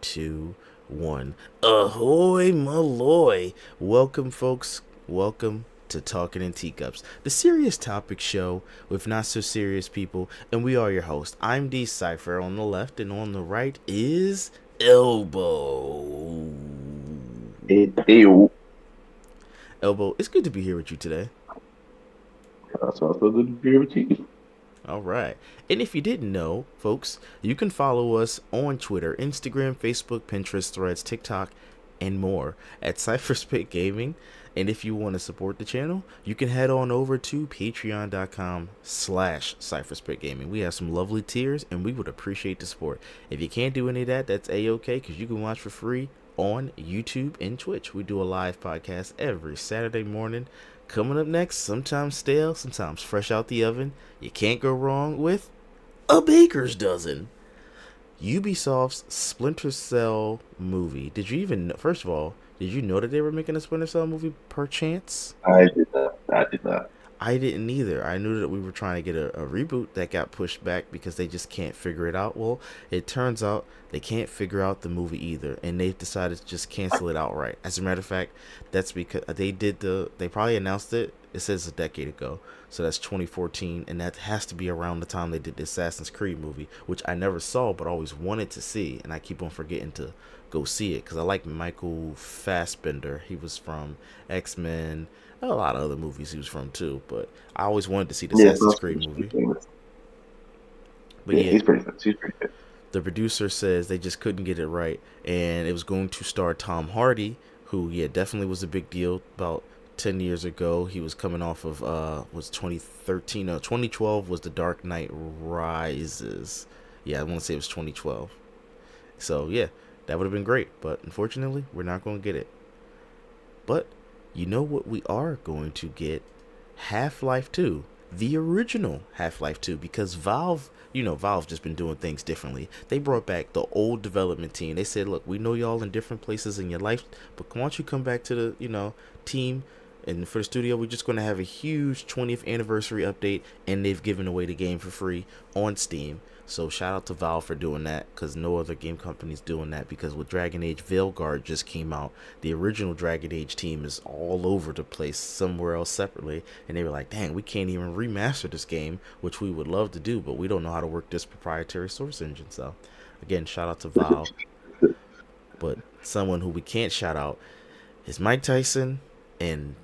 2, 1. Ahoy, Maloy! Welcome, folks. Welcome to Talking in Teacups, the serious topic show with not so serious people, and we are your hosts. I'm D Cypher on the left, and on the right is Elbow. Ew. Elbow, it's good to be here with you today. That's also good to be with you. All right. And if you didn't know, folks, you can follow us on Twitter, Instagram, Facebook, Pinterest, Threads, TikTok, and more at Cypherspit Gaming. And if you want to support the channel, you can head on over to patreon.com/Cypherspit Gaming. We have some lovely tiers, and we would appreciate the support. If you can't do any of that, that's A-okay, because you can watch for free on YouTube and Twitch. We do a live podcast every Saturday morning. Coming up next, sometimes stale, sometimes fresh out the oven. You can't go wrong with a baker's dozen. Ubisoft's Splinter Cell movie. Did you even know, first of all, did you know that they were making a Splinter Cell movie perchance? I did not. I did not. I didn't either. I knew that we were trying to get a reboot that got pushed back because they just can't figure it out. Well, it turns out they can't figure out the movie either, and they've decided to just cancel it outright. As a matter of fact, that's because they probably announced it. It says a decade ago, so that's 2014, and that has to be around the time they did the Assassin's Creed movie, which I never saw but always wanted to see, and I keep on forgetting to go see it because I like Michael Fassbender. He was from X-Men, a lot of other movies he was from too, but I always wanted to see the Yeah, Assassin's Creed movie. But yeah, yeah, he's pretty famous. He's pretty good. the producer says they just couldn't get it right, and it was going to star Tom Hardy, who definitely was a big deal about 10 years ago. He was coming off of was 2013 no 2012 was The Dark Knight Rises. Yeah, I want to say it was 2012. So yeah, that would have been great, but unfortunately we're not going to get it. But you know what we are going to get? Half-Life 2. The original Half-Life 2, because Valve just been doing things differently. They brought back the old development team. They said, look, we know y'all in different places in your life, but why don't you come back to the, team, and for the studio, we're just going to have a huge 20th anniversary update, and they've given away the game for free on Steam. So shout out to Valve for doing that, because no other game company's doing that, because with Dragon Age Veilguard just came out, the original Dragon Age team is all over the place somewhere else separately, and they were like, dang, we can't even remaster this game, which we would love to do, but we don't know how to work this proprietary source engine. So again, shout out to Valve. But someone who we can't shout out is Mike Tyson and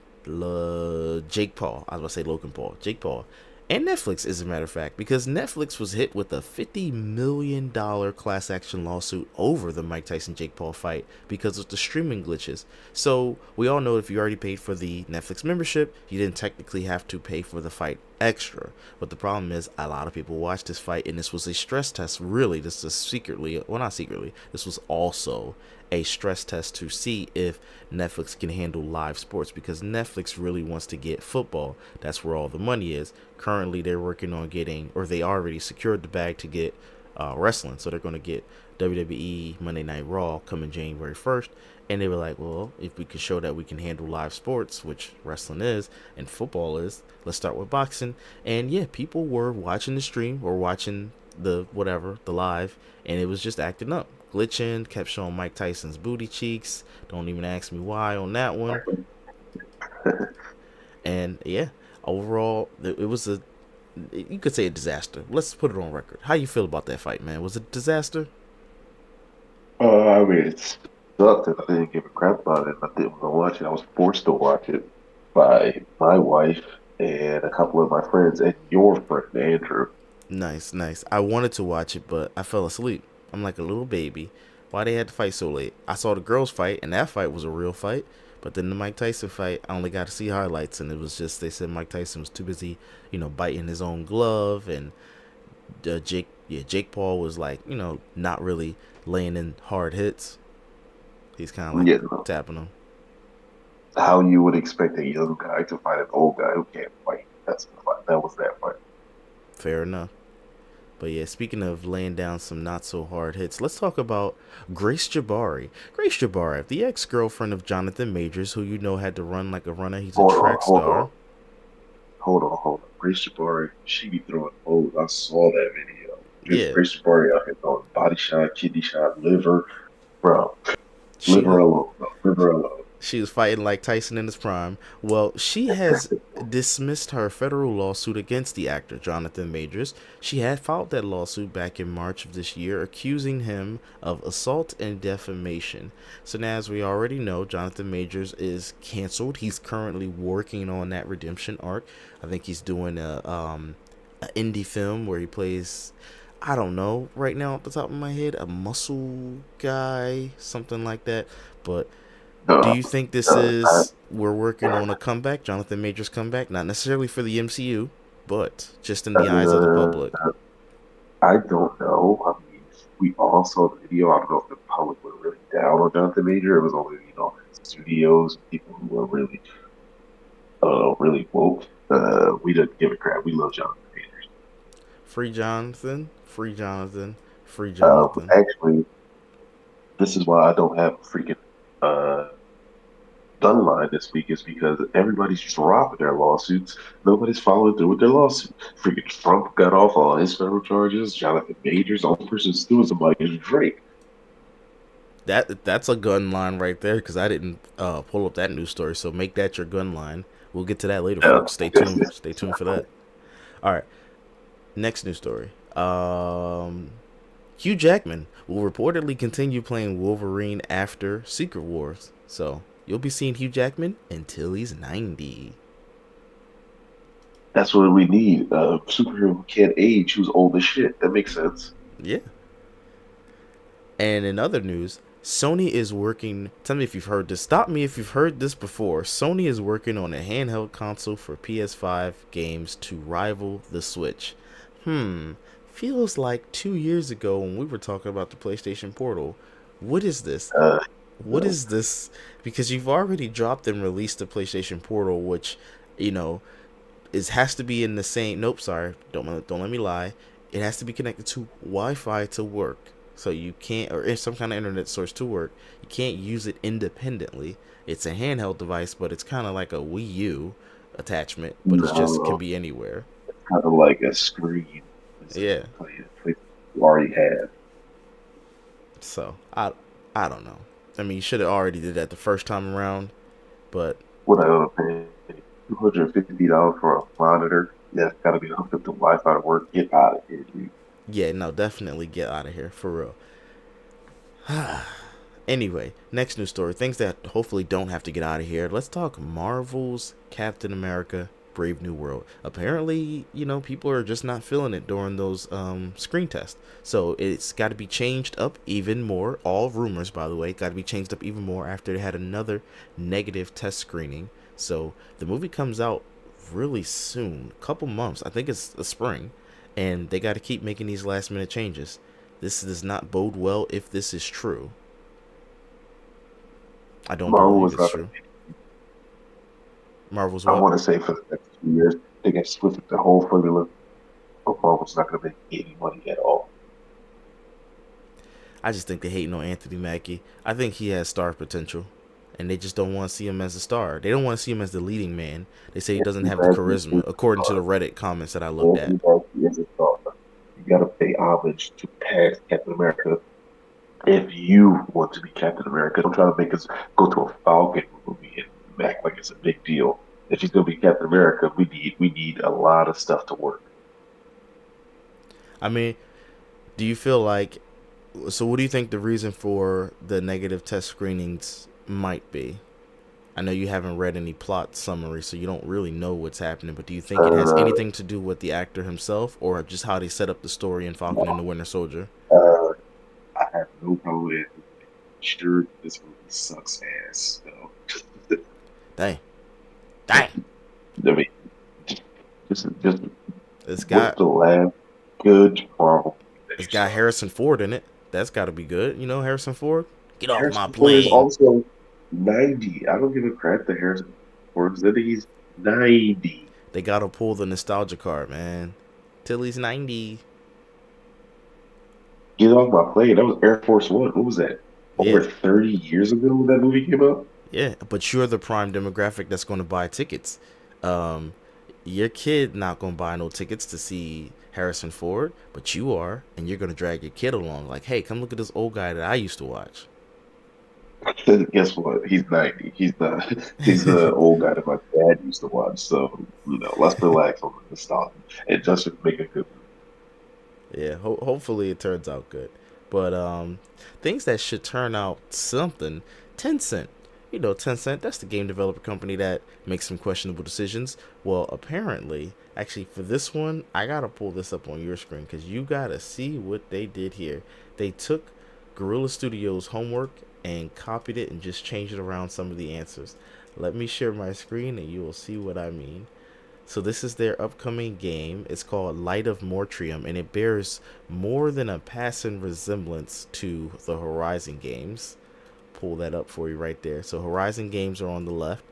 Jake Paul. I was about to say Logan Paul. Jake Paul. And Netflix, as a matter of fact, because Netflix was hit with a $50 million class action lawsuit over the Mike Tyson Jake Paul fight because of the streaming glitches. So we all know if you already paid for the Netflix membership, you didn't technically have to pay for the fight extra. But the problem is, a lot of people watched this fight, and this was a stress test. Really, this is secretly, well, not secretly, this was also a stress test to see if Netflix can handle live sports, because Netflix really wants to get football. That's where all the money is. Currently, they're working on getting, or they already secured the bag to get wrestling. So they're going to get WWE Monday Night Raw coming January 1st. And they were like, well, if we could show that we can handle live sports, which wrestling is and football is, let's start with boxing. And yeah, people were watching the stream or watching the live, and it was just acting up, glitching, kept showing Mike Tyson's booty cheeks. Don't even ask me why on that one. And yeah, overall, it was you could say a disaster. Let's put it on record. How you feel about that fight, man? Was it a disaster? I mean, it sucked, and I didn't give a crap about it. I didn't want to watch it. I was forced to watch it by my wife and a couple of my friends and your friend Andrew. Nice, nice. I wanted to watch it, but I fell asleep. I'm like a little baby. Why they had to fight so late? I saw the girls fight, and that fight was a real fight. But then the Mike Tyson fight, I only got to see highlights, and it was just, they said Mike Tyson was too busy, biting his own glove, and Jake Paul was like, not really laying in hard hits. He's kind of like Yeah, tapping him. how you would expect a young guy to fight an old guy who can't fight. That's the fight. That was that fight. Fair enough. But yeah, speaking of laying down some not so hard hits, let's talk about Grace Jabari. Grace Jabari, the ex girlfriend of Jonathan Majors, who had to run like a runner. He's a Hold on, track hold star. on, hold on. Grace Jabari, she be throwing O's. I saw that video. Yeah, Grace Jabari out here throwing body shot, kidney shot, liver. bro. Leave She her alone, bro. Leave her alone. She was fighting like Tyson in his prime. Well, she has dismissed her federal lawsuit against the actor Jonathan Majors. She had filed that lawsuit back in March of this year, accusing him of assault and defamation. So now, as we already know, Jonathan Majors is canceled. He's currently working on that redemption arc. I think he's doing a indie film where he plays, I don't know right now off the top of my head, a muscle guy, something like that. But do No, you think this no, is we're working on a comeback, Jonathan Majors comeback? Not necessarily for the MCU, but just in the eyes of the public. I don't know. I mean, we all saw the video. I don't know if the public were really down on Jonathan Major. It was only, studios, people who were really, really woke. We didn't give a crap. We love Jonathan Majors. Free Jonathan, free Jonathan, free Jonathan. Actually, this is why I don't have a freaking uh, gun line this week is because everybody's just dropping their lawsuits. Nobody's following through with their lawsuit. Freaking Trump got off all his federal charges. Jonathan Majors, the only person still is somebody is Drake. That's a gun line right there because I didn't pull up that news story. So make that your gun line. We'll get to that later, Yeah. folks. Stay tuned. Stay tuned for that. All right. Next news story. Hugh Jackman will reportedly continue playing Wolverine after Secret Wars. So you'll be seeing Hugh Jackman until he's 90. That's what we need. A superhero who can't age, who's old as shit. That makes sense. Yeah. And in other news, Sony is working. Tell me if you've heard this. Stop me if you've heard this before. Sony is working on a handheld console for PS5 games to rival the Switch. Feels like 2 years ago when we were talking about the PlayStation Portal. What is this? Uh, What is this? Because you've already dropped and released the PlayStation Portal, which, you know, is has to be in the same. Nope, sorry, don't let me lie. It has to be connected to Wi-Fi to work. So you can't, or if some kind of internet source to work. You can't use it independently. It's a handheld device, but it's kind of like a Wii U attachment, but it's just can no, be anywhere. kind of like a screen. It's Yeah. play you already have. So I don't know. I mean, you should have already did that the first time around, but What I gonna pay $250 for a monitor? Yeah, it's gotta be hooked up to Wi-Fi to work. Get out of here, dude. yeah, no, definitely get out of here for real. Anyway, next news story. Things that hopefully don't have to get out of here. Let's talk Marvel's Captain America Brave New World. Apparently, people are just not feeling it during those screen tests. So it's got to be changed up even more. All rumors, by the way, got to be changed up even more after they had another negative test screening. So the movie comes out really soon, couple months. I think it's the spring. And they got to keep making these last minute changes. This does not bode well if this is true. I don't Marvel believe was it's not gonna true. Marvel's I what? want to say for the next 2 years, they can switch the whole formula, but Marvel's not going to make any money at all. I just think they hating on Anthony Mackie. I think he has star potential, and they just don't want to see him as a star. They don't want to see him as the leading man. They say he doesn't Anthony have the Mackie is charisma, a according to star. the Reddit comments that I looked at. Anthony Mackie is a star. You got to pay homage to past Captain America if you want to be Captain America. Don't try to make us go to a Falcon movie and act like it's a big deal. If he's going to be Captain America, we need a lot of stuff to work. I mean, do you feel like? So, what do you think the reason for the negative test screenings might be? I know you haven't read any plot summary, so you don't really know what's happening. But do you think it has Uh, anything to do with the actor himself, or just how they set up the story in Falcon and the Winter Soldier? uh, I have no problem with it. Sure, this movie sucks ass. So. Dang, dang. I mean, just It's what's got the last good Marvel that it's you got saw? Harrison Ford in it. That's got to be good. Harrison Ford. Get off my Harrison Ford is plane. also 90. I don't give a crap that Harrison Ford said that he's 90. They got to pull the nostalgia card, man. Till he's 90. Get off my plane. That was Air Force One. What was that? Yeah, Over 30 years ago when that movie came out? yeah. But you're the prime demographic that's going to buy tickets. Um, your kid not going to buy no tickets to see Harrison Ford, but you are, and you're going to drag your kid along. Like, hey, come look at this old guy that I used to watch. Guess what? He's 90. He's the old guy that my dad used to watch. So, let's relax on the nostalgia and just make a good movie. Yeah, hopefully it turns out good. But things that should turn out something. Tencent, Tencent. That's the game developer company that makes some questionable decisions. Well, apparently, actually, for this one, I gotta pull this up on your screen because you gotta see what they did here. They took Guerrilla Studios' homework and copied it and just changed it around some of the answers. Let me share my screen and you will see what I mean. So this is their upcoming game. It's called Light of Mortrium, and it bears more than a passing resemblance to the Horizon games. Pull that up for you right there. So Horizon games are on the left,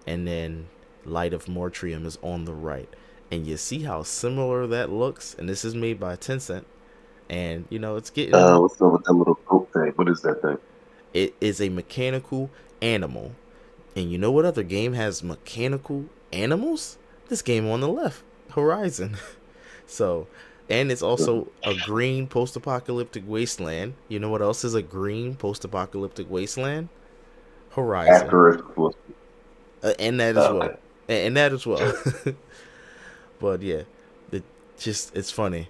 and then Light of Mortrium is on the right. And you see how similar that looks. And this is made by Tencent, and it's getting. What's up with that little goat thing? What is that thing? It is a mechanical animal. And you know what other game has mechanical animals? This game on the left, Horizon. So, and it's also a green post-apocalyptic wasteland. You know what else is a green post-apocalyptic wasteland? Horizon, After it was and that as well, okay. and that as well. But yeah, it it's funny.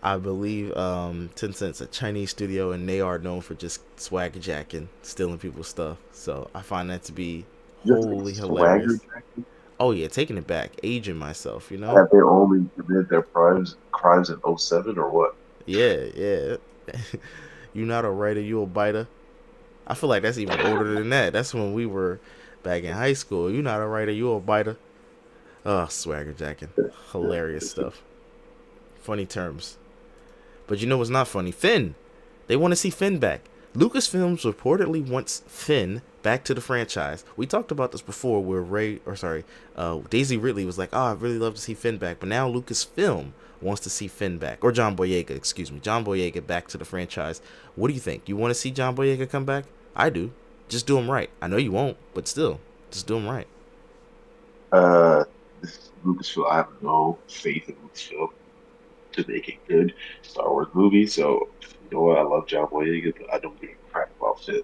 I believe Tencent's a Chinese studio, and they are known for just swag jacking, stealing people's stuff. So I find that to be Just like wholly swagger hilarious. jacket. Oh yeah, taking it back, aging myself. Have they only committed their crimes in '07 or what? Yeah, yeah. You not a writer, you a biter. I feel like that's even older than that. That's when we were back in high school. You not a writer, you a biter. Oh, swagger jacking. Hilarious stuff. Funny terms. But you know what's not funny? Finn. They want to see Finn back. Lucasfilms reportedly wants Finn back to the franchise. We talked about this before where Daisy Ridley was like, oh, I'd really love to see Finn back. But now Lucasfilm wants to see Finn back. Or John Boyega, excuse me. John Boyega back to the franchise. What do you think? You want to see John Boyega come back? I do. Just do him right. I know you won't, but still, just do him right. Uh, this Lucasfilm, I have no faith in Lucasfilm to make a good Star Wars movie. So, you know what? I love John Boyega, but I don't give a crap about Finn.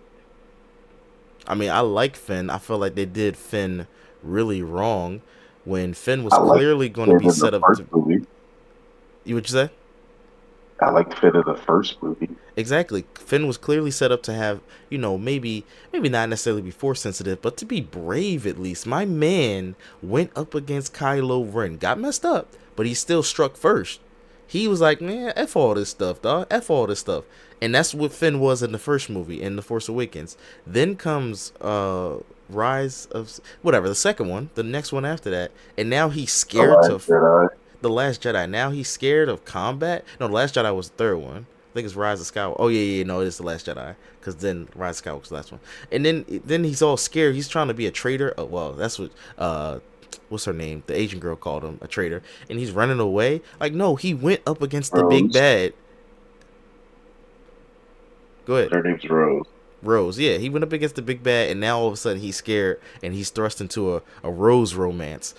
I mean, I like Finn. I feel like they did Finn really wrong when Finn was I like clearly going to Finn be in the set up first to. movie. You would you say? I like Finn in the first movie. Exactly. Finn was clearly set up to have, maybe not necessarily be force sensitive, but to be brave at least. My man went up against Kylo Ren, got messed up, but he still struck first. He was like, man, F all this stuff, dog. F all this stuff. And that's what Finn was in the first movie, in The Force Awakens. Then comes Rise of whatever, the second one, the next one after that. And now he's The scared Last to Jedi. the Last Jedi. Now he's scared of combat. No, the Last Jedi was the third one. I think it's Rise of Skywalker. Oh yeah, no, it is the Last Jedi. Because then Rise of Skywalker was the last one. And then he's all scared. He's trying to be a traitor. Oh well, that's what what's her name? The Asian girl called him a traitor. And he's running away. Like no, he went up against the big Rose. bad. Go ahead. Her name's Rose. Rose, yeah, he went up against the big bad, and now all of a sudden he's scared, and he's thrust into a Rose romance.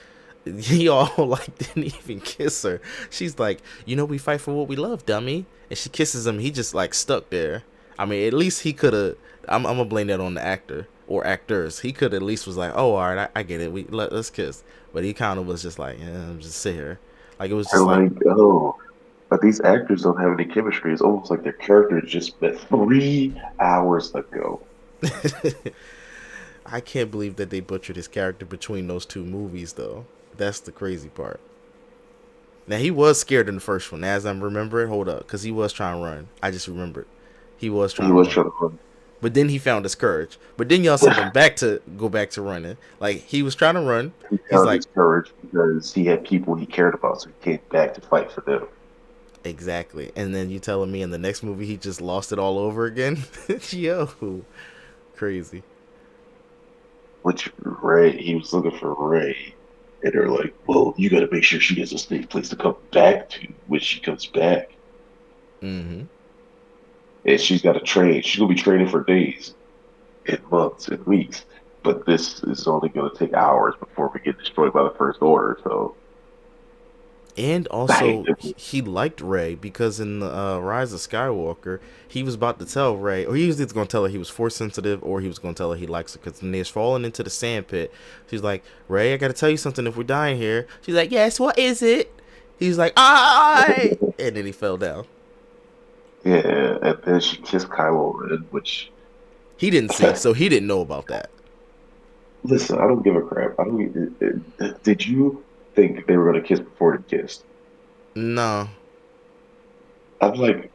He all like didn't even kiss her. She's like, we fight for what we love, dummy. And she kisses him. He just like stuck there. I mean, at least he could have. I'm gonna blame that on the actor or actors. He could at least was like, oh, all right, I get it. Let's kiss. But he kind of was just like, yeah, I'm just sit here. Like it was And just like, like, oh, but these actors don't have any chemistry. It's almost like their characters just met 3 hours ago. I can't believe that they butchered his character between those two movies though. That's the crazy part. Now he was scared in the first one, as I'm remembering. Hold up, because he was trying to run. I just remembered he was trying He to was run, trying to run. but then he found his courage. But then y'all sent him back to go back to running. Like he was trying to run. He He's found like, his courage because he had people he cared about, so he came back to fight for them. exactly. And then you telling me in the next movie he just lost it all over again? Yo, crazy. Which Ray, he was looking for Ray, and they're like, "Well, you got to make sure she has a safe place to come back to when she comes back, Mm-hmm. and she's got to train. She's gonna be training for days and months and weeks, but this is only gonna take hours before we get destroyed by the First Order. So And also, he liked Rey because in the Rise of Skywalker, he was about to tell Rey, or he was either going to tell her he was force sensitive, or he was going to tell her he likes her. Because when they're falling into the sand pit, she's like, "Rey, I got to tell you something. If we're dying here," she's like, "Yes, what is it?" He's like, "I," and then he fell down. Yeah, and then she kissed Kylo Ren, which He didn't see, so he didn't know about that. listen, I don't give a crap. I don't. Did you think they were gonna kiss before they kissed? No, I was like,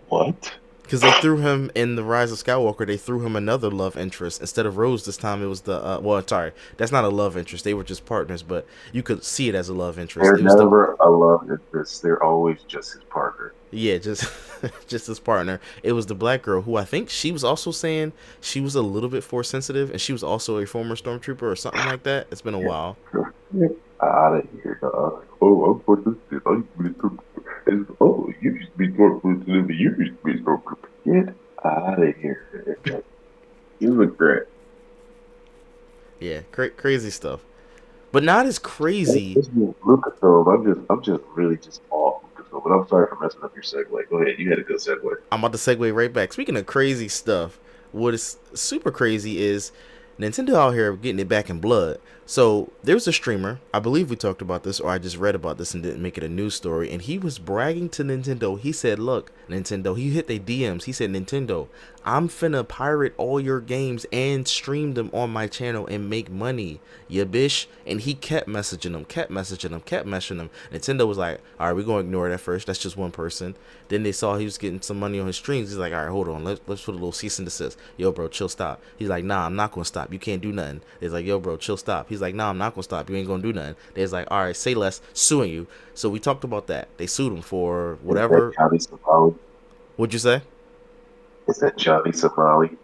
what? because they threw him in the Rise of Skywalker. They threw him another love interest instead of Rose. This time it was the well, sorry, that's not a love interest. They were just partners, but you could see it as a love interest. They're It was the never a love interest. They're always just his partner. yeah, just just his partner. It was the black girl who I think she was also saying she was a little bit force sensitive, and she was also a former stormtrooper or something like that. It's been a while. Get out of here, dog. Oh, I'm for this. I used to be a stormtrooper. Oh, you used to be stormtrooper, but you used to be a stormtrooper. Get out of here. You look great. Yeah, crazy stuff, but not as crazy. This is Lucasfilm. I'm just really just off Lucasfilm. But I'm sorry for messing up your segue. Go ahead. You had a good segue. I'm about to segue right back. Speaking of crazy stuff, what is super crazy is Nintendo out here getting it back in blood. So there's a streamer, I believe we talked about this, or I just read about this and didn't make it a news story, and he was bragging to Nintendo. He said, "Look, Nintendo," he hit their DMs. He said, "Nintendo, I'm finna pirate all your games and stream them on my channel and make money, ya bish." And he kept messaging them, kept messaging them, kept messaging them. Nintendo was like, "All right, we're gonna ignore it at first. That's just one person." Then they saw he was getting some money on his streams. He's like, "All right, hold on. Let's put a little cease and desist." Yo, bro, chill, stop. He's like, "Nah, I'm not gonna stop. You can't do nothing." He's like, "Yo, bro, chill, stop." He's like, "Nah, I'm not gonna stop. You ain't gonna do nothing." They're like, "All right, say less." Suing you. So we talked about that. They sued him for Is that whatever. Johnny Somali? What'd you say? Is that Johnny Somali?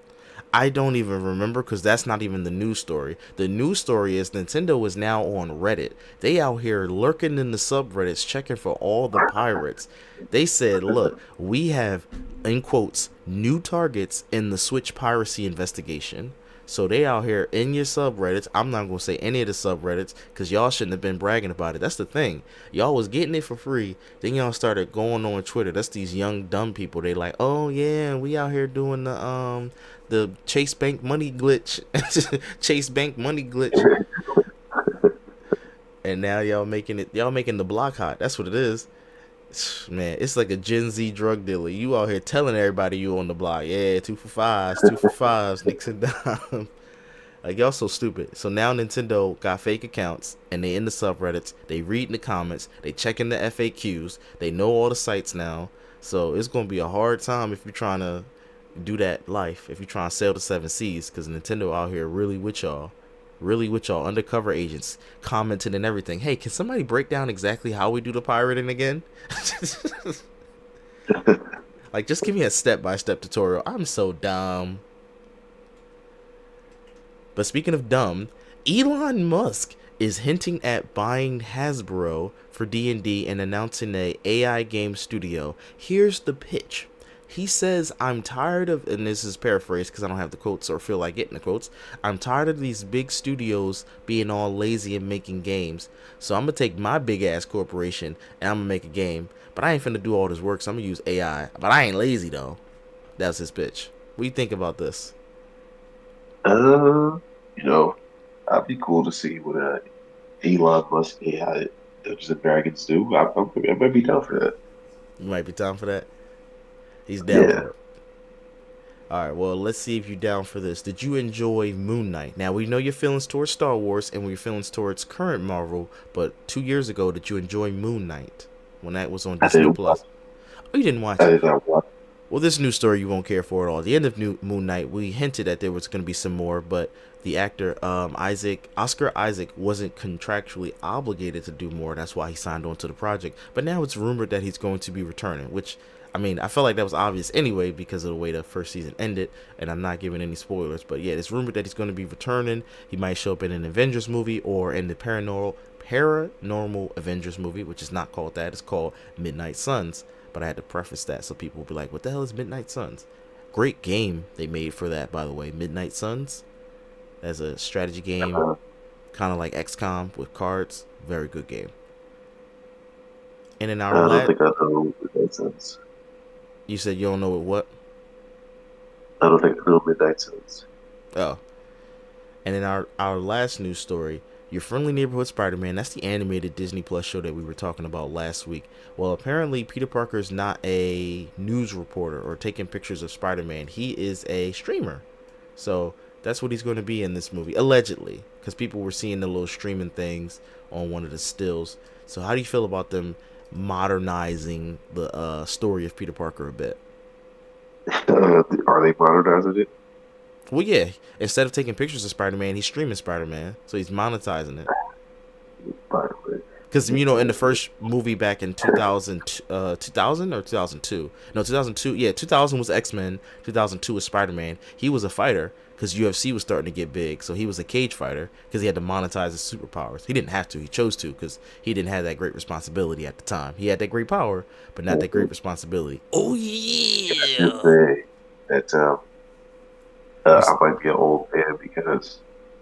I don't even remember because that's not even the news story. The news story is Nintendo is now on Reddit. They out here lurking in the subreddits checking for all the pirates. They said, "Look, we have, in quotes, new targets in the Switch piracy investigation." So they out here in your subreddits. I'm not gonna say any of the subreddits because y'all shouldn't have been bragging about it. That's the thing. Y'all was getting it for free. Then y'all started going on Twitter. That's these young dumb people. They like, "Oh yeah, we out here doing the Chase Bank money glitch." Chase Bank money glitch. And now y'all making the block hot. That's what it is. Man, it's like a Gen Z drug dealer. You out here telling everybody you on the block. Yeah, 2 for 5s, 2 for 5s, nicks and dimes. Like, y'all so stupid. So now Nintendo got fake accounts and they in the subreddits. They reading the comments. They checking the FAQs. They know all the sites now. So it's gonna be a hard time if you're trying to do that life. If you're trying to sail the seven seas, because Nintendo out here really with y'all. Really with y'all undercover agents commenting and everything. Hey, can somebody break down exactly how we do the pirating again? Like, just give me a step-by-step tutorial. I'm so dumb. But speaking of dumb, Elon Musk is hinting at buying Hasbro for D&D and announcing a AI game studio. Here's the pitch. He says, "I'm tired of," and this is paraphrased because I don't have the quotes or feel like getting the quotes. "I'm tired of these big studios being all lazy and making games. So I'm going to take my big ass corporation and I'm going to make a game. But I ain't finna do all this work, so I'm going to use AI. But I ain't lazy though." That's his pitch. What do you think about this? Uh, you know, I'd be cool to see what Elon Musk AI Dungeons and Dragons do. I might be down for that. You might be down for that. He's down Yeah, for it. Alright, well, let's see if you're down for this. Did you enjoy Moon Knight? Now, we know your feelings towards Star Wars and your feelings towards current Marvel, but 2 years ago, did you enjoy Moon Knight when that was on I Disney didn't watch. Plus? Oh, you didn't watch I it. did not watch. Well, this new story you won't care for at all. At the end of Moon Knight, we hinted that there was going to be some more, but the actor Oscar Isaac wasn't contractually obligated to do more. That's why he signed on to the project. But now it's rumored that he's going to be returning, which, I mean, I felt like that was obvious anyway because of the way the first season ended, and I'm not giving any spoilers. But yeah, it's rumored that he's going to be returning. He might show up in an Avengers movie or in the paranormal Avengers movie, which is not called that. It's called Midnight Suns. But I had to preface that so people will be like, "What the hell is Midnight Suns?" Great game they made for that, by the way. Midnight Suns as a strategy game, Uh, kind of like XCOM with cards. Very good game. And in our I don't last, think I know Midnight Suns. you said you don't know what? I don't think I know Midnight Suns. Oh, and in our last news story, Your Friendly Neighborhood Spider-Man, that's the animated Disney Plus show that we were talking about last week. Well, apparently Peter Parker is not a news reporter or taking pictures of Spider-Man. He is a streamer. So that's what he's going to be in this movie, allegedly, because people were seeing the little streaming things on one of the stills. So how do you feel about them modernizing the story of Peter Parker a bit? Are they modernizing it? Well, yeah. Instead of taking pictures of Spider-Man, he's streaming Spider-Man, so he's monetizing it. Spider-Man. Because in the first movie back in 2000, 2000 or 2002, no 2002, yeah 2000 was X-Men, 2002 was Spider-Man. He was a fighter because UFC was starting to get big, so he was a cage fighter because he had to monetize his superpowers. He didn't have to, he chose to because he didn't have that great responsibility at the time. He had that great power, but not that great responsibility. Oh You yeah. say that You, I might be an old man because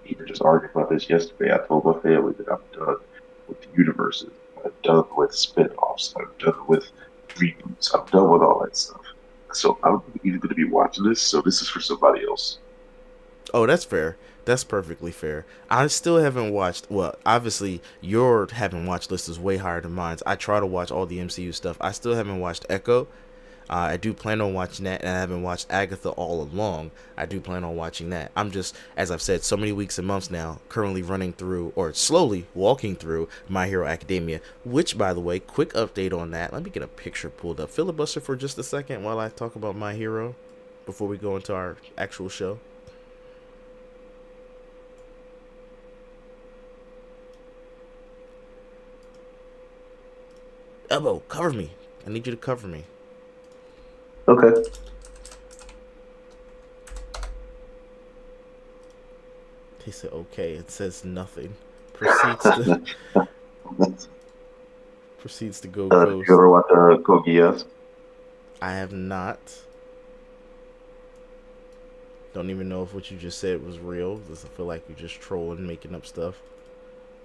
we were just arguing about this yesterday. I told my family that I'm done with the universes. I'm done with spin-offs. I'm done with reboots. I'm done with all that stuff. So I'm even going to be watching this. So this is for somebody else. Oh, that's fair. That's perfectly fair. I still haven't watched. Well, obviously, your haven't watched list is way higher than mine. I try to watch all the MCU stuff. I still haven't watched Echo. I do plan on watching that, and I haven't watched Agatha all along. I do plan on watching that. I'm just, as I've said, so many weeks and months now, currently running through, or slowly walking through My Hero Academia, which, by the way, quick update on that. Let me get a picture pulled up. Filibuster for just a second while I talk about My Hero before we go into our actual show. Elbow, cover me. I need you to cover me. Okay. He said, okay. It says nothing. Proceeds to proceeds to go Did you ghost. ever watch Code Geass? I have not. Don't even know if what you just said was real. Does it feel like you're just trolling, making up stuff?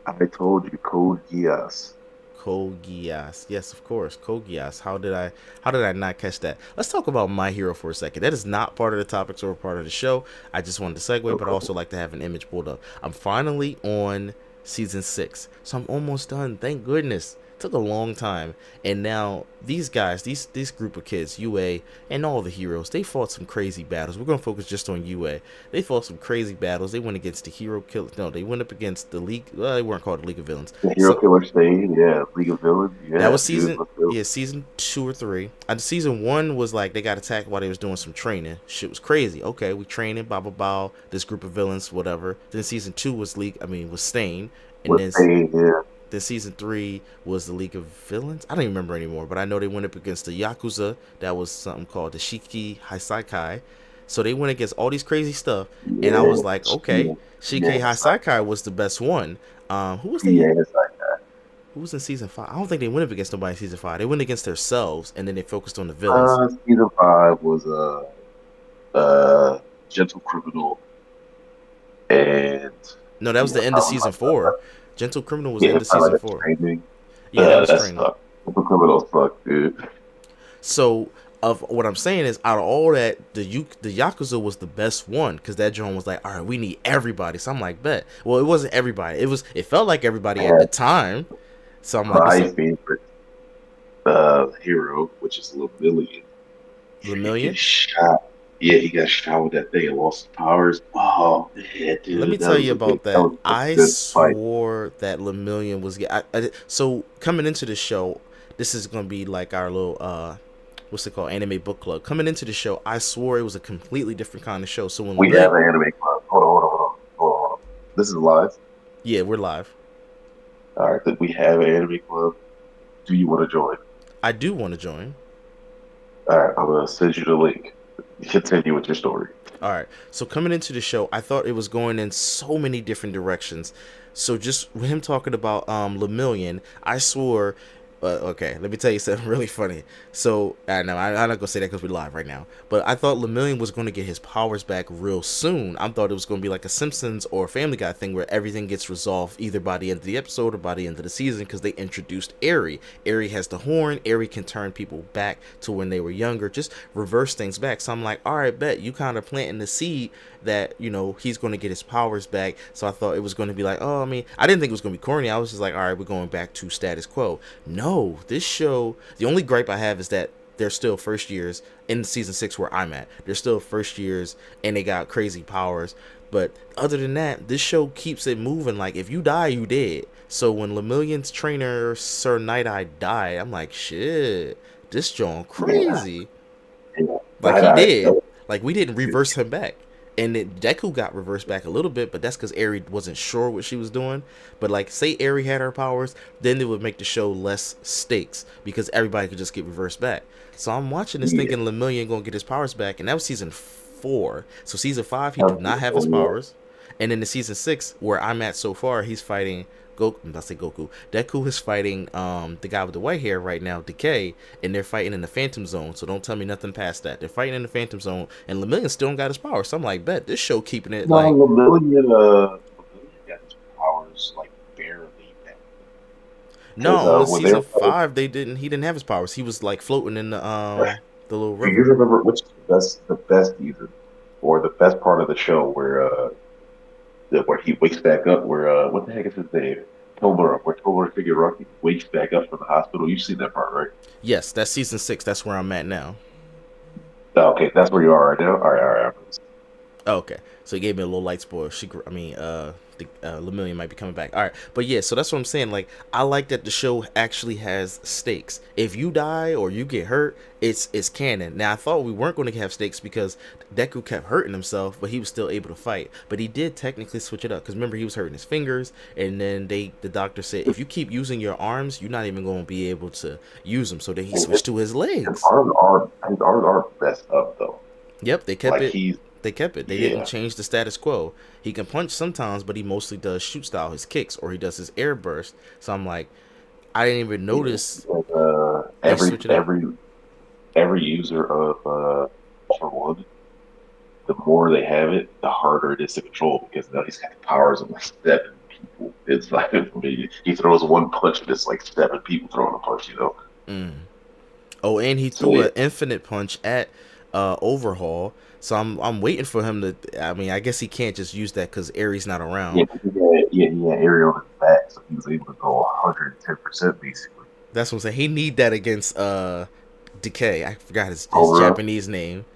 I told you Code Geass. Code Geass. Yes, of course. Code Geass. How did I not catch that? Let's talk about My Hero for a second. That is not part of the topics or part of the show. I just wanted to segue, but I Okay. also like to have an image pulled up. I'm finally on season 6. So I'm almost done. Thank goodness. Took a long time. And now these guys, this group of kids, UA and all the heroes, they fought some crazy battles. We're gonna focus just on UA. They fought some crazy battles. They went against the hero killer. No, they went up against the League. Well, they weren't called the League of Villains. The Hero So Killer Stain, yeah. League of Villains, that yeah, was dude. season, Let's go. yeah, season 2 or 3. And season 1 was like they got attacked while they was doing some training. Shit was crazy. Okay, we training, blah blah blah. This group of villains, whatever. Then season 2 was was Stain, and With Stain, yeah. then season 3 was the League of Villains. I don't even remember anymore, but I know they went up against the Yakuza. That was something called the Shiki Haisaikai. So they went against all these crazy stuff, and I was Yeah. like, okay, Yeah. Shiki Yeah. It's like, Haisaikai was the best one. Who was they? yeah, it's like Who was in season 5? I don't think they went up against nobody in season 5. They went against themselves, and then they focused on the villains. Season 5 was uh, Gentle Criminal and No, that was yeah, the end of season 4. Gentle Criminal was the yeah, end of it's not season like a 4. training. Yeah, that was That training. sucked. Gentle Criminal sucked, dude. So, of what I'm saying is, out of all that, the Yakuza was the best one because that drone was like, all right, we need everybody. So I'm like, bet. Well, it wasn't everybody. It felt like everybody I at the had time. So I'm like, it's my a favorite hero, which is Lemillion. He Lemillion. gets shot. Yeah, he got shot with that thing and lost his powers. Oh man, Let me dude, tell you about that that. was a I good fight. swore that Lemillion was. So coming into the show, this is gonna be like our little what's it called, anime book club. Coming into the show, I swore it was a completely different kind of show. So when We have an anime club. Hold on. This is live. yeah, we're live. All right, that we have an anime club. Do you want to join? I do want to join. All right, I'm gonna send you the link. Continue with your story. All right. So coming into the show, I thought it was going in so many different directions. So just with him talking about Lemillion, I swore Okay, let me tell you something really funny. So, I know I'm not gonna say that because we're live right now, but I thought Lemillion was gonna get his powers back real soon. I thought it was gonna be like a Simpsons or Family Guy thing where everything gets resolved either by the end of the episode or by the end of the season because they introduced Eri. Eri has the horn. Eri can turn people back to when they were younger, just reverse things back. So I'm like, all right, bet you kind of planting the seed that he's going to get his powers back. So I thought it was going to be like, oh, I mean, I didn't think it was going to be corny. I was just like, all right, we're going back to status quo. No, this show, the only gripe I have is that they're still first years in season 6 where I'm at. They're still first years and they got crazy powers. But other than that, this show keeps it moving. Like, if you die, you dead. So when Lemillion's trainer, Sir Night Eye, died, I'm like, shit, this John Yeah, crazy. yeah. Like, Night he Eye. did. Like, we didn't reverse him back. And Deku got reversed back a little bit, but that's because Eri wasn't sure what she was doing. But, like, say Eri had her powers, then it would make the show less stakes because everybody could just get reversed back. So I'm watching this Yeah. thinking Lemillion going to get his powers back, and that was season 4. So season 5, he That do was not have his cool, powers. And in the season 6, where I'm at so far, he's fighting Goku. I'm about to say Goku. Deku is fighting the guy with the white hair right now, Decay, and they're fighting in the Phantom Zone. So don't tell me nothing past that. They're fighting in the Phantom Zone, and Lemillion still don't got his power. So I'm like, bet this show keeping it no, like, Lemillion got his powers like barely back because no. In when they season were fighting, 5, they didn't. He didn't have his powers. He was like floating in the little do you river. remember which is the best season or the best part of the show where he wakes back up where what the heck is his name? Tomura, where Tomura Shigaraki wakes back up from the hospital. You've seen that part, right? Yes, that's season 6. That's where I'm at now. Oh, okay, that's where you are right now. All right. Oh, okay, so he gave me a little light spoil. The Lemillion might be coming back. All right, but yeah, so that's what I'm saying. Like, I like that the show actually has stakes. If you die or you get hurt, it's canon. Now I thought we weren't going to have stakes because Deku kept hurting himself, but he was still able to fight. But he did technically switch it up because remember he was hurting his fingers, and then the doctor said if you keep using your arms, you're not even going to be able to use them. So then he And switched to his his legs. arms are messed up though. Yep, they kept Like it. he's They kept it. They didn't yeah. change the status quo. He can punch sometimes, but he mostly does shoot style, his kicks, or he does his air burst. So I'm like, I didn't even Yeah. notice Like, they every switch it up. every user of Ultra One, the more they have it, the harder it is to control because now he's got the powers of like 7 people. It's like he throws one punch and it's like 7 people throwing a punch. Mm. Oh, and he So threw yeah, an infinite punch at Overhaul. So I'm waiting for him to. I mean, I guess he can't just use that because Ares not around. he had Ariel on his back, so he was able to go 110% basically. That's what I'm saying. He need that against Decay. I forgot his Tomura, Japanese name.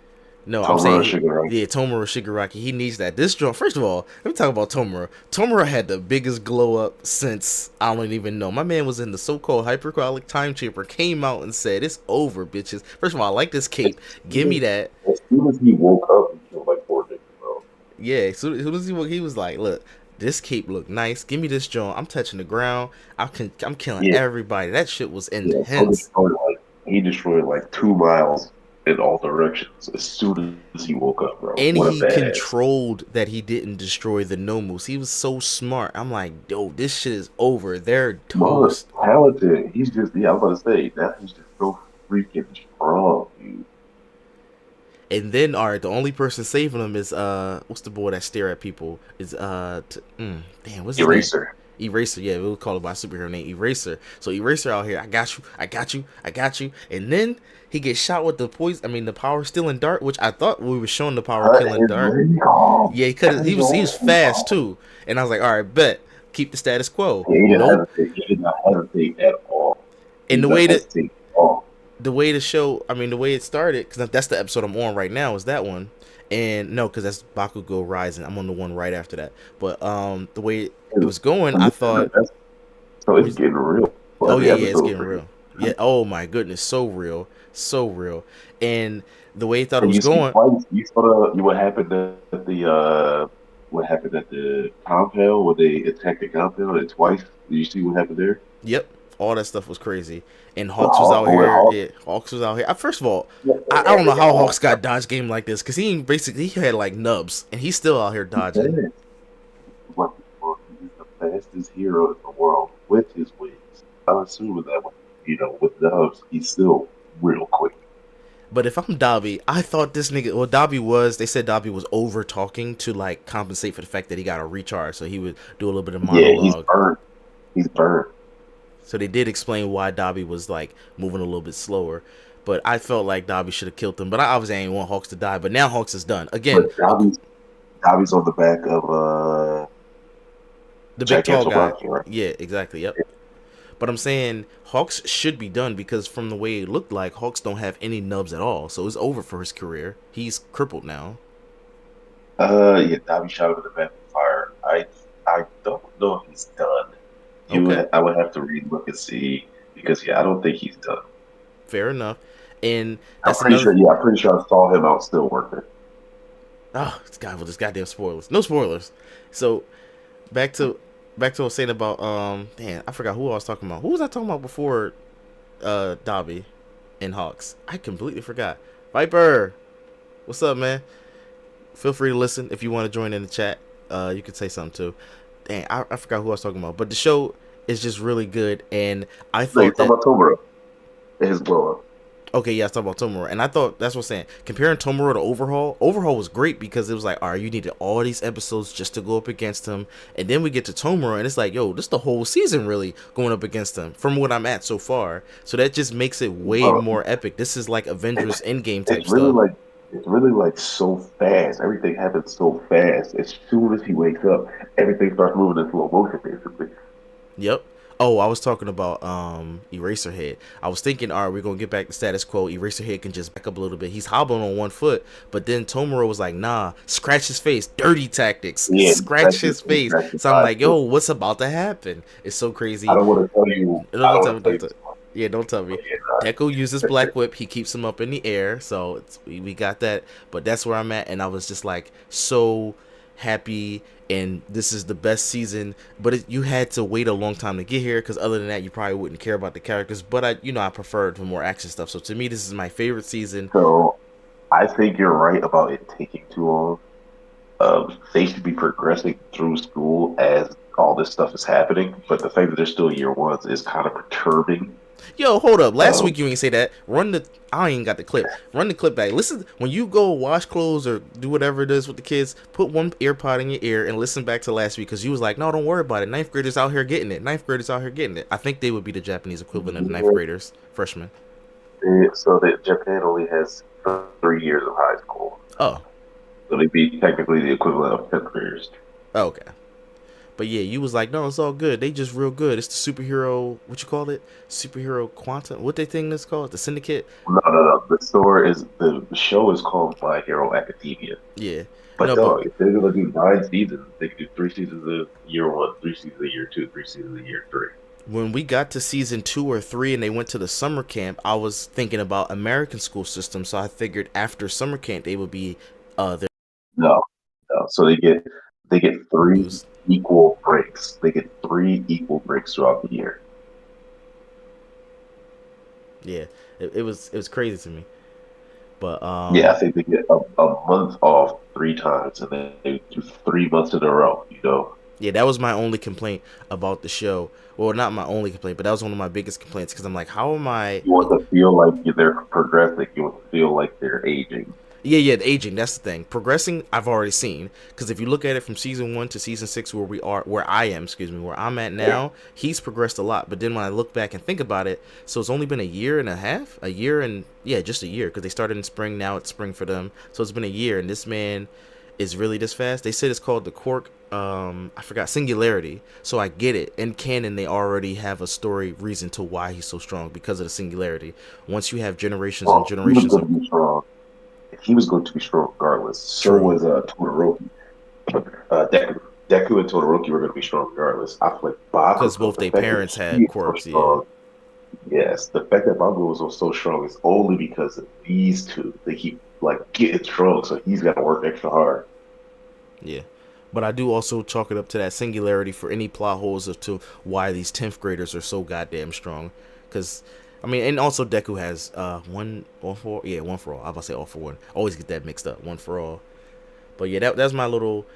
No, I'm Tomura saying Shigaraki. yeah, Tomura Shigaraki. He needs that. This joint. First of all, let me talk about Tomura. Tomura had the biggest glow up since I don't even know. My man was in the so-called hypercolic time chamber. Came out and said, "It's over, bitches." First of all, I like this As cape. Give me that. soon as he woke up, he killed like 4 niggas, bro. Yeah. So as he was like, "Look, this cape look nice. Give me this joint. I'm touching the ground. I'm killing Yeah, everybody." That shit was yeah. So intense. he destroyed like 2 miles in all directions as soon as he woke up, bro. And What a he badass. controlled that he didn't destroy the Nomus. He was so smart. I'm like, yo, this shit is over. They're Smart, toast. talented. He's just yeah, I was about to say that he's just so freaking strong, dude. And then, all right, the only person saving him is what's the boy that stare at people? Is damn, what's his name? Eraser. Eraser. Yeah, we'll call it by superhero name, Eraser. So Eraser out here, I got you, I got you, I got you. And then he gets shot with the poison. I mean, the power stealing dart, which I thought we were showing the power Cut killing his dart. leg off. Yeah, he could. Cut He his was own leg fast off. too. And I was like, all right, bet, keep the status quo. Yeah, he didn't Nope. hesitate. He did not hesitate at all. He And did not hesitate at all. the way the show, I mean, the way it started, because that's the episode I'm on right now, is that one. And no, because that's Bakugo Rising. I'm on the one right after that. But the way it was going, I thought, So it's getting real. oh Every yeah, it's episode, getting real. Yeah, oh my goodness, so real, so real. And the way he thought it and was you see going, twice. You saw what happened at the compound when they attacked the compound, and twice. Did you see what happened there? yep, all that stuff was crazy. And With Hawks was Hawk, out with here. Hawk, Yeah, Hawks was out here. First of all, I don't know every how Hawk, Hawks got dodge game like this, because he had like nubs, and he's still out here dodging. what he's the fastest hero in the world with his wings. I'm assuming that one. with Dubs, he's still real quick. But if I'm Dobby, I thought this nigga. Well, Dobby was. They said Dobby was over talking to like compensate for the fact that he got a recharge, so he would do a little bit of Yeah, he's monologue. burned. He's burned. So they did explain why Dobby was like moving a little bit slower. But I felt like Dobby should have killed him. But I obviously ain't want Hawks to die. But now Hawks is done again. But Dobby's on the back of The big tall Giganto guy. Rocky, right? Yeah, exactly. Yep. But I'm saying Hawks should be done because from the way it looked like, Hawks don't have any nubs at all. So it's over for his career. He's crippled now. Yeah, Dobby shot him in the back of fire. I don't know if he's done. Okay, I would have to relook and see because yeah, I don't think he's done. fair enough. And I'm that's pretty another. sure. Yeah, I'm pretty sure I saw him out still working. Oh, this guy with this goddamn spoilers. No spoilers. So back to back to what I was saying about damn, I forgot who I was talking about. Who was I talking about before Dobby and Hawks? I completely forgot. Viper, what's up, man? Feel free to listen if you want to join in the chat. You could say something too. Dang, I forgot who I was talking about. But the show is just really good, and I No, you're thought talking that about Tomura and his blow up. okay, yeah, I was talking about Tomura, and I thought that's what I'm saying. Comparing Tomura to Overhaul, Overhaul was great because it was like, all right, you needed all these episodes just to go up against him, and then we get to Tomura, and it's like, yo, this the whole season really going up against him from what I'm at so far. So that just makes it way Bro, more epic. This is like it's, Avengers Endgame type it's really stuff. like it's really like so fast. Everything happens so fast. As soon as he wakes up, everything starts moving in slow motion, basically. Yep. Oh, I was talking about Eraserhead. I was thinking, all right, we're gonna get back to status quo. Eraserhead can just back up a little bit. He's hobbling on one foot, but then Tomura was like, nah, scratch his face. Dirty tactics. Yeah, Scratch his face. that's his So I'm five like, foot. yo, what's about to happen? It's so I crazy. don't want to tell you. No, I don't don't tell want me. to tell Don't you tell. this one. Yeah, don't tell me. But yeah, Deku uses Black Whip. He keeps him up in the air, so we got that. But that's where I'm at, and I was just like so happy. And this is the best season, but you had to wait a long time to get here because other than that, you probably wouldn't care about the characters. But I prefer it for more action stuff. So to me, this is my favorite season. so I think you're right about it taking too long. They should be progressing through school as all this stuff is happening, but the fact that they're still year ones is kind of perturbing. Yo, hold up. Last Um, week you ain't say that. Run the. I ain't got the clip. Run the clip back. Listen when you go wash clothes or do whatever it is with the kids. Put one earpod in your ear and listen back to last week because you was like, no, don't worry about it. Ninth graders out here getting it. Ninth graders out here getting it. I think they would be the Japanese equivalent of the ninth graders, freshmen. so that Japan only has 3 years of high school, Oh, so they'd be technically the equivalent of 10th graders. okay. But yeah, you was like, no, it's all good. They just real good. It's the superhero. What you call it? Superhero quantum. What they think that's called? The Syndicate. No, no, no. The show is called My Hero Academia. Yeah. But No, but dog, if they're gonna do 9 seasons, they could do 3 seasons of year one, 3 seasons of year two, 3 seasons of year three. when we got to season 2 or 3 and they went to the summer camp, I was thinking about American school system. So I figured after summer camp they would be their No, no. So they get three news. equal breaks. They get 3 equal breaks throughout the year. Yeah, it was crazy to me. But Yeah, I think they get a month off 3 times, and then they do 3 months in a row. yeah, that was my only complaint about the show. Well, not my only complaint, but that was one of my biggest complaints because I'm like, how am I? You want to feel like they're progressing. You want to feel like they're aging. Yeah, the aging. That's the thing. Progressing, I've already seen. Because if you look at it from season 1 to season 6, where I am, excuse me, where I'm at now, he's progressed a lot. But then when I look back and think about it, so it's only been a year and a half, just a year, because they started in spring. Now it's spring for them, so it's been a year, and this man is really this fast. They said it's called the Quark. I forgot singularity. So I get it. In canon, they already have a story reason to why he's so strong because of the singularity. Once you have generations and Well, he was generations going of to be strong. He was going to be strong regardless. So true. was Todoroki. Deku and Todoroki were going to be strong regardless. I feel like Because Bakugo, both the their fact parents that had he is so quirks, yeah. strong, yes, the fact that Bakugo was so strong is only because of these two. They keep like getting strong, so he's got to work extra hard. Yeah. But I do also chalk it up to that singularity for any plot holes as to why these 10th graders are so goddamn strong. Because, I mean, and also Deku has one, all for, yeah, one for all. I was about to say all for one. Always get that mixed up, one for all. But yeah, that's my little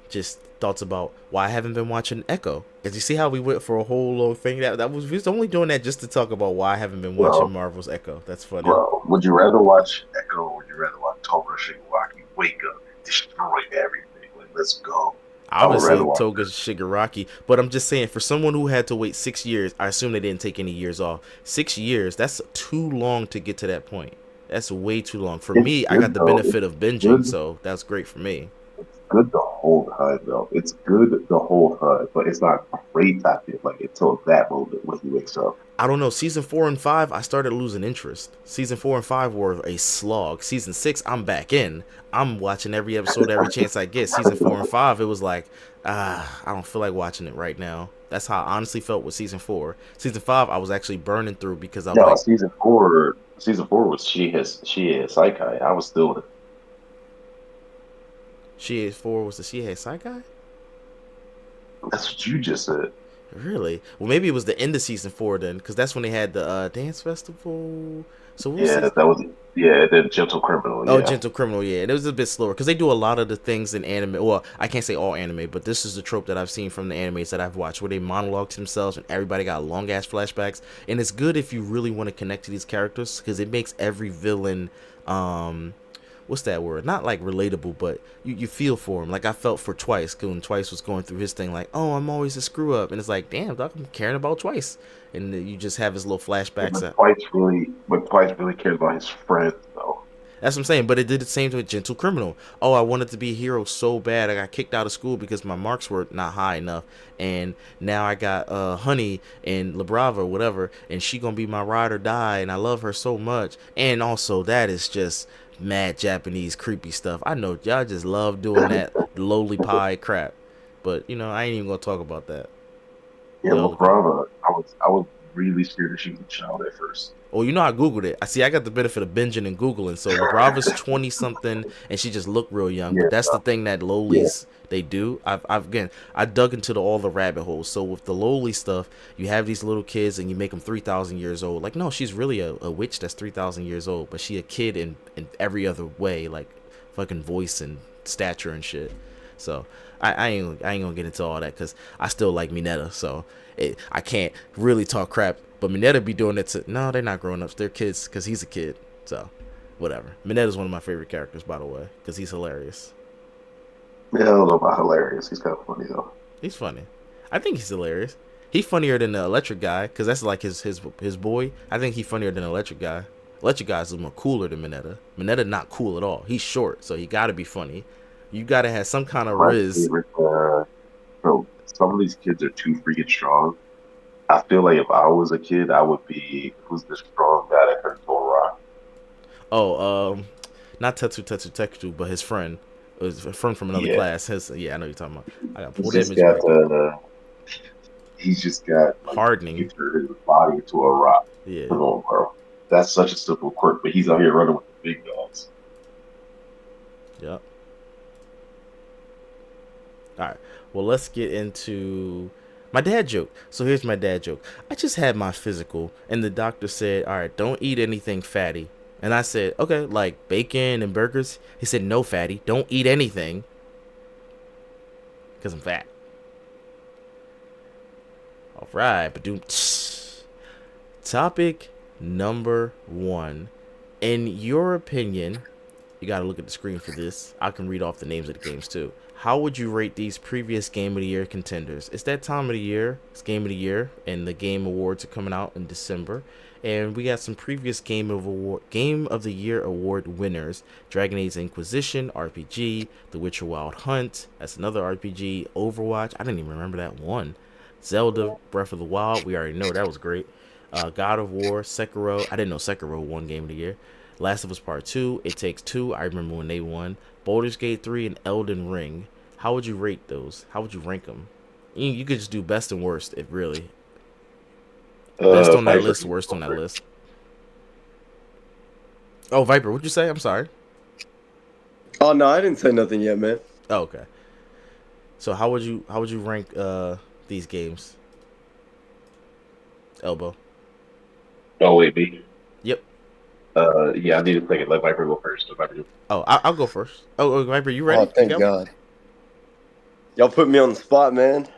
Just thoughts about why I haven't been watching Echo. Cause you see how we went for a whole long thing. That was we was only doing that just to talk about why I haven't been watching Bro, Marvel's Echo. That's funny. bro, would you rather watch Echo or would you rather watch Tomer Shigaraki wake up and destroy everything? Like, let's go. I would rather Obviously, watch Toga Shigaraki, but I'm just saying, for someone who had to wait 6 years, I assume they didn't take any years off. 6 years, that's too long to get to that point. That's way too long. For that. It's me, I got good the though. benefit of binging, Good. so that's great for me. It's good the whole time though. It's good the whole time, but it's not great. I feel like until that moment when he wakes up. I don't know. Season 4 and 5, I started losing interest. Season 4 and 5 were a slog. Season 6, I'm back in. I'm watching every episode every chance I get. Season 4 and 5, it was like, I don't feel like watching it right now. That's how I honestly felt with season 4. Season 5, I was actually burning through because I'm No, like, season four was she has Psyche. I was still she is 4 was the she had side guy. that's what you just said. Really? Well, maybe it was the end of season 4 then, because that's when they had the dance festival. So what was Yeah, season? that was yeah, the gentle criminal, Oh, yeah. Gentle Criminal, yeah. And it was a bit slower because they do a lot of the things in anime. Well, I can't say all anime, but this is the trope that I've seen from the animes that I've watched where they monologue to themselves and everybody got long ass flashbacks. And it's good if you really want to connect to these characters because it makes every villain, what's that word? Not like relatable, but you feel for him. Like I felt for Twice when Twice was going through his thing, like, oh, I'm always a screw up. And it's like, damn, dog, I'm caring about Twice. And then you just have his little Yeah, flashbacks. But Twice really cares about his friends though. That's what I'm saying. But it did the same with Gentle Criminal. Oh, I wanted to be a hero so bad. I got kicked out of school because my marks were not high enough. And now I got Honey and La Brava or whatever. And she going to be my ride or die. And I love her so much. And also, that is just mad Japanese creepy stuff. I know y'all just love doing that lowly pie crap. But, I ain't even going to talk about that. Yeah, Y'all look at. LaBrava, I was really scared that she was a child at first. Oh, I googled it. I got the benefit of binging and googling. So LaBrava's 20 something, and she just looked real young. Yeah, But that's the thing that yeah. lowlies they do. I dug into all the rabbit holes. So with the lowly stuff, you have these little kids and you make them 3,000 years old. Like no, she's really a witch that's 3,000 years old, but she a kid in every other way, like fucking voice and stature and shit. So I ain't gonna get into all that because I still like Mineta. So I can't really talk crap. But Mineta be doing it to no, they're not grown ups. They're kids because he's a kid. So whatever. Mineta's one of my favorite characters, by the way, because he's hilarious. Yeah, I don't know about hilarious. He's kind of funny though. He's funny. I think he's hilarious. He's funnier than the electric guy because that's like his boy. I think he's funnier than the electric guy. Electric guy is more cooler than Mineta. Mineta not cool at all. He's short, so he got to be funny. You got to have some kind of My riz. favorite, bro. Some of these kids are too freaking strong. I feel like if I was a kid, I would be who's the strong guy that turns to a rock. Oh, not Tetsu, but his friend. It was a friend from another Yeah, class. I know you're talking about. I got to pull he's the just image got back up. he's just got like he Hardening. turned his body into a rock. Yeah. Come on, bro. That's such a simple quirk, but he's out here running with the big dogs. Yep. All right. Well, let's get into my dad joke. So here's my dad joke. I just had my physical, and the doctor said, "All right, don't eat anything fatty." And I said, "Okay, like bacon and burgers." He said, "No, fatty. Don't eat anything because I'm fat." All right, but topic number 1. In your opinion, you got to look at the screen for this. I can read off the names of the games too. How would you rate these previous Game of the Year contenders? It's that time of the year. It's Game of the Year, and the Game Awards are coming out in December. And we got some previous Game of the Year award winners: Dragon Age Inquisition RPG, The Witcher Wild Hunt. That's another RPG. Overwatch. I didn't even remember that one. Zelda Breath of the Wild. We already know that was great. God of War, Sekiro. I didn't know Sekiro won Game of the Year. Last of Us Part 2, It Takes Two. I remember when they won. Baldur's Gate 3 and Elden Ring. How would you rate those? How would you rank them? You could just do best and worst, if really. Best on that Viper, list, worst on that list. Oh, Viper, what'd you say? I'm sorry. Oh no, I didn't say nothing yet, man. Oh, okay. So how would you rank these games? Elbow. Oh wait, me. Yep. Yeah, I need a second. Let Viper go first. Let Viper go. Oh, I'll go first. Oh, Viper, you Oh, ready? You thank got one? God. Y'all put me on the spot, man.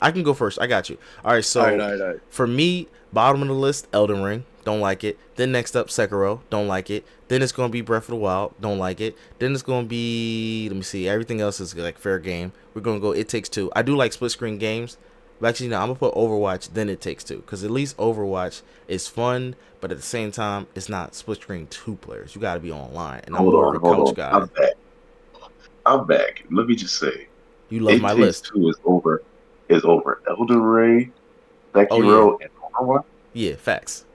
I can go first. I got you. All right, so All right. for me, bottom of the list, Elden Ring. Don't like it. Then next up, Sekiro. Don't like it. Then it's going to be Breath of the Wild. Don't like it. Then it's going to be, let me see, everything else is like fair game. We're going to go It Takes Two. I do like split screen games. But actually, no, I'm going to put Overwatch, then It Takes Two. Because at least Overwatch is fun, but at the same time, it's not split screen two players. You got to be online. And I'm more of a couch guy. I'm back. Let me just say, You love my list. It Takes Two is over Elden Ring, Sekiro, and Overwatch. Yeah, facts.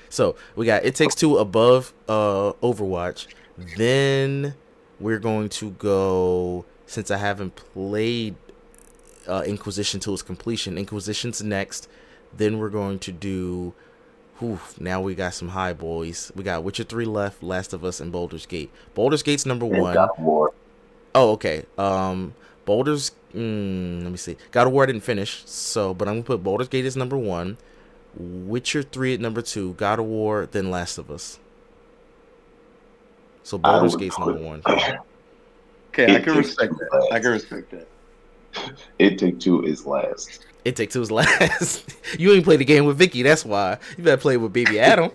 So we got It Takes Two above Overwatch. Then we're going to go, since I haven't played Inquisition to its completion. Inquisition's next. Then we're going to do. Now we got some high boys. We got Witcher 3 left, Last of Us, and Baldur's Gate. Baldur's Gate's number one. God of War. Oh, okay. Baldur's. Let me see. God of War didn't finish, but I'm gonna put Baldur's Gate as number one. Witcher 3 at number 2. God of War, then Last of Us. So Baldur's Gate's number one. Okay, I can respect that. It Take Two is last. It Take Two is last. You ain't played the game with Vicky, that's why. You better play with Baby Adam.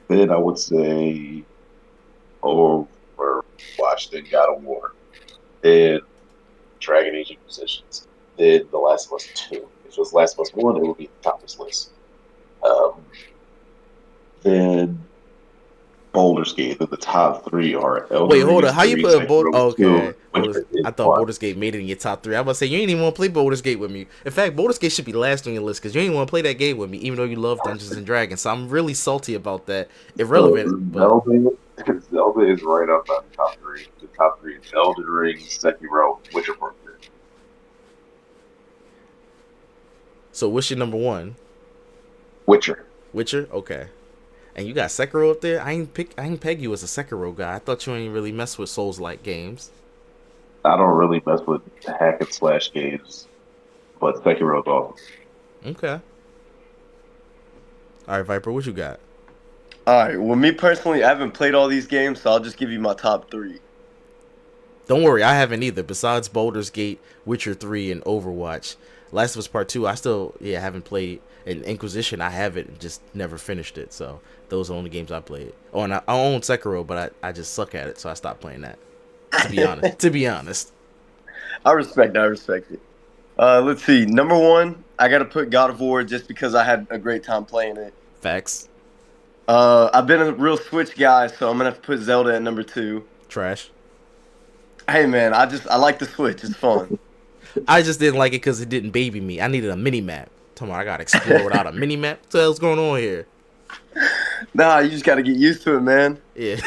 Then I would say Overwatch, then God of War, then Dragon Age Inquisitions, then The Last of Us 2. If it was Last of Us 1, it would be the top of this list. Then Baldur's Gate. The top three are Elden Wait, hold Ring on. How you 3, put Baldur's? Sekiro Okay. 2, I thought Baldur's Gate made it in your top three. I was about to say you ain't even want to play Baldur's Gate with me. In fact, Baldur's Gate should be last on your list because you ain't want to play that game with me, even though you love Dungeons and Dragons. So I'm really salty about that. Irrelevant. Zelda is right up on the top three. The top three is Elden Ring, Sekiro, Witcher. So what's your number one? Witcher. Okay. And you got Sekiro up there. I ain't peg you as a Sekiro guy. I thought you ain't really mess with Souls-like games. I don't really mess with hack and slash games, but Sekiro's awesome. Okay. All right, Viper, what you got? All right. Well, me personally, I haven't played all these games, so I'll just give you my top three. Don't worry, I haven't either. Besides Baldur's Gate, Witcher 3, and Overwatch. Last of Us Part 2, I still haven't played. And Inquisition, I haven't, just never finished it. So those are the only games I played. Oh, and I own Sekiro, but I just suck at it, so I stopped playing that. To be honest. I respect it. Let's see. Number one, I got to put God of War just because I had a great time playing it. Facts. I've been a real Switch guy, so I'm going to have to put Zelda at number 2. Trash. Hey, man, I like the Switch. It's fun. I just didn't like it because it didn't baby me. I needed a mini-map. Tell me I got to explore without a mini-map? What the hell's going on here? Nah, you just got to get used to it, man. Yeah.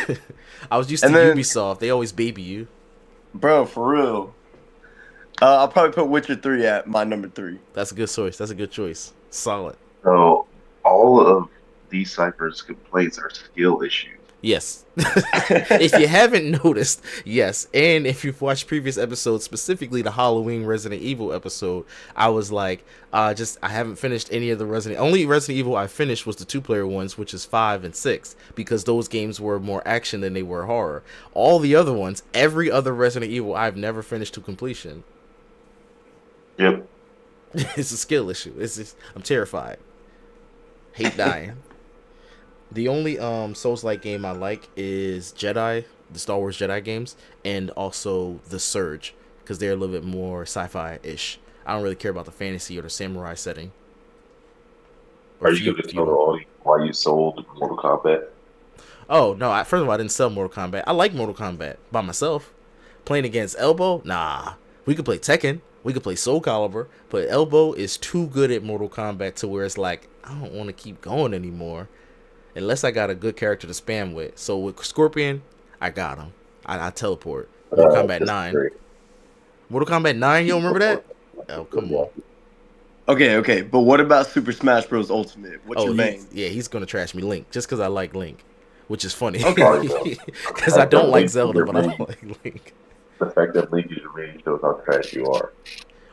I was used to Ubisoft. They always baby you. Bro, for real. I'll probably put Witcher 3 at my number 3. That's a good choice. Solid. So all of these Cypher's complaints are skill issues. Yes. If you haven't noticed, yes. And if you've watched previous episodes, specifically the Halloween Resident Evil episode, I was like, I haven't finished any of the only Resident Evil I finished was the 2-player ones, which is 5 and 6, because those games were more action than they were horror. All the other ones, every other Resident Evil, I've never finished to completion. Yep. It's a skill issue. I'm terrified. Hate dying. The only Souls-like game I like is the Star Wars Jedi games, and also The Surge, because they're a little bit more sci-fi-ish. I don't really care about the fantasy or the samurai setting. Are you going to tell the audience why you sold Mortal Kombat? Oh, no. First of all, I didn't sell Mortal Kombat. I like Mortal Kombat by myself. Playing against Elbow? Nah. We could play Tekken. We could play Soul Calibur. But Elbow is too good at Mortal Kombat to where it's like, I don't want to keep going anymore. Unless I got a good character to spam with. So with Scorpion, I got him. I teleport. Mortal Kombat 9. Great. Mortal Kombat 9, you don't remember that? Oh, come on. Okay. But what about Super Smash Bros. Ultimate? What's your main? He's going to trash me Link. Just because I like Link. Which is funny. Okay. Because I don't like Zelda, but I like Link. The fact that Link is your main shows how trash you are.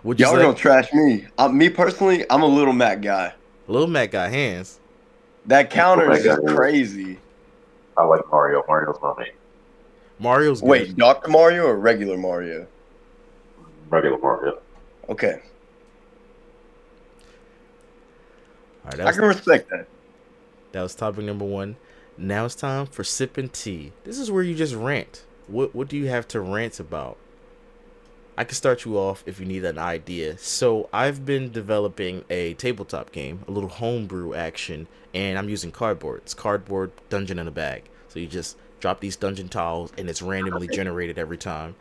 Y'all are going to trash me. Me personally, I'm a Little Mac guy. Little Mac got hands. That counter is just crazy. I like Mario. Mario's my main. Mario's good. Wait, Dr. Mario or regular Mario? Regular Mario. Okay. All right, I can respect that. that was topic number 1. Now it's time for sipping tea. This is where you just rant. What do you have to rant about? I can start you off if you need an idea. So I've been developing a tabletop game, a little homebrew action, and I'm using cardboard. It's cardboard dungeon in a bag. So you just drop these dungeon tiles, and it's randomly generated every time.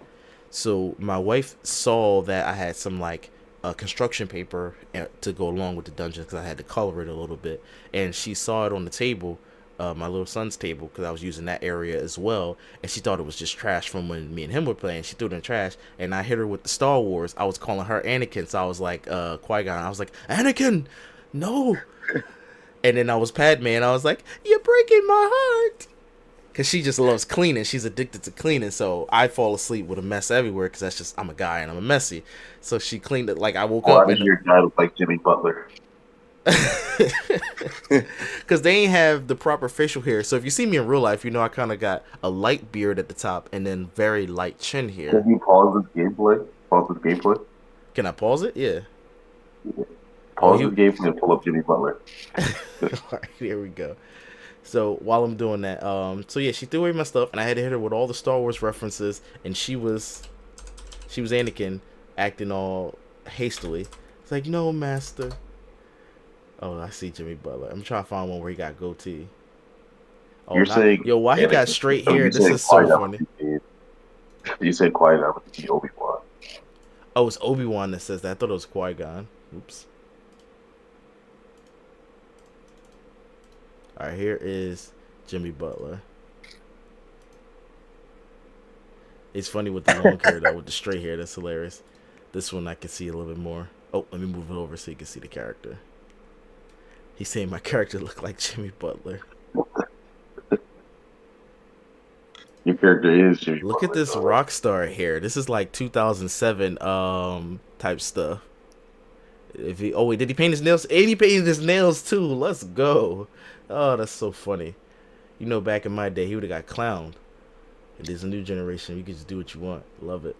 So my wife saw that I had some like construction paper to go along with the dungeon because I had to color it a little bit, and she saw it on the table, my little son's table, because I was using that area as well, and she thought it was just trash from when me and him were playing. She threw it in the trash, and I hit her with the Star Wars. I was calling her Anakin, so I was like Qui-Gon. I was like, Anakin, no. And then I was Padme, and I was like, you're breaking my heart. Because she just loves cleaning. She's addicted to cleaning. So I fall asleep with a mess everywhere because that's just, I'm a guy and I'm a messy. So she cleaned it. Like I woke up. And your guy looked like Jimmy Butler. Because they ain't have the proper facial hair. So if you see me in real life, you know I kind of got a light beard at the top and then very light chin here. Can you pause this gameplay? Pause this gameplay? Can I pause it? Yeah. Pause this gameplay and pull up Jimmy Butler. All right, here we go. So while I'm doing that, so yeah, she threw away my stuff, and I had to hit her with all the Star Wars references, and she was Anakin, acting all hastily. It's like, no, master. Oh, I see Jimmy Butler. I'm trying to find one where he got goatee. Oh, You're saying, yo, why he got straight hair? This is so funny. You said Qui-Gon with the Obi-Wan. Oh, it's Obi-Wan that says that. I thought it was Qui-Gon. Oops. All right, here is Jimmy Butler. It's funny with the long hair, though, with the straight hair. That's hilarious. This one I can see a little bit more. Oh, let me move it over so you can see the character. He's saying my character looked like Jimmy Butler. Your character is Jimmy Look Butler. at this rock star hair. This is like 2007 type stuff. Wait, did he paint his nails? And he painted his nails too. Let's go. Oh, that's so funny. You know, back in my day, he would have got clowned. And there's a new generation. You can just do what you want. Love it.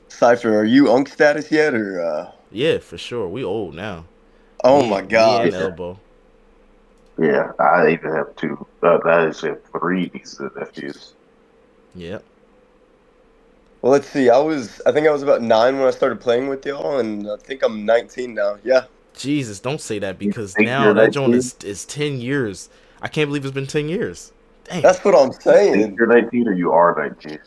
Cypher, are you Unk status yet, or? Yeah, for sure. We old now. Oh my God. Me and Elbow. Yeah, I even have 2. I just have 3 nieces and nephews. Yeah. Well, let's see. I think I was about 9 when I started playing with y'all, and I think I'm 19 now. Yeah. Jesus, don't say that, because now that joint is 10 years. I can't believe it's been 10 years. Dang. That's what I'm saying. You're 19 or you are 19?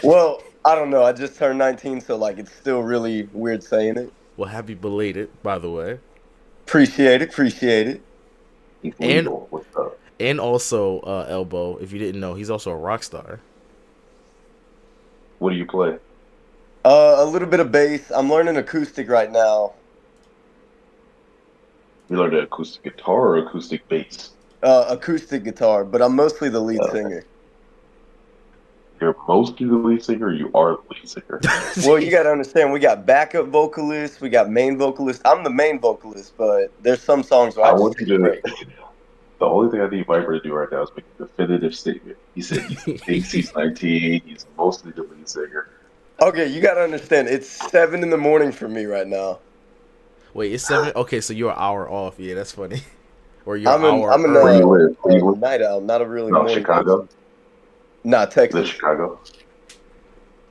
Well, I don't know. I just turned 19, so like it's still really weird saying it. Well, happy belated, by the way. Appreciate it. He's legal. What's up? And also, Elbow, if you didn't know, he's also a rock star. What do you play? A little bit of bass. I'm learning acoustic right now. You learned an acoustic guitar or acoustic bass? Acoustic guitar, but I'm mostly the lead singer. You're mostly the lead singer, or you are the lead singer? Well, you got to understand, we got backup vocalists, we got main vocalists. I'm the main vocalist, but there's some songs where I want just you to. The only thing I need Viper to do right now is make a definitive statement. He said he thinks he's 19. He's mostly the lead singer. Okay, you got to understand, it's 7 in the morning for me right now. Wait, it's 7? Okay, so you're an hour off. Yeah, that's funny. Or you're I'm an hour an Where you live? Where you live? night owl, not a really No, morning Chicago. person. Nah, Texas. Is it Chicago?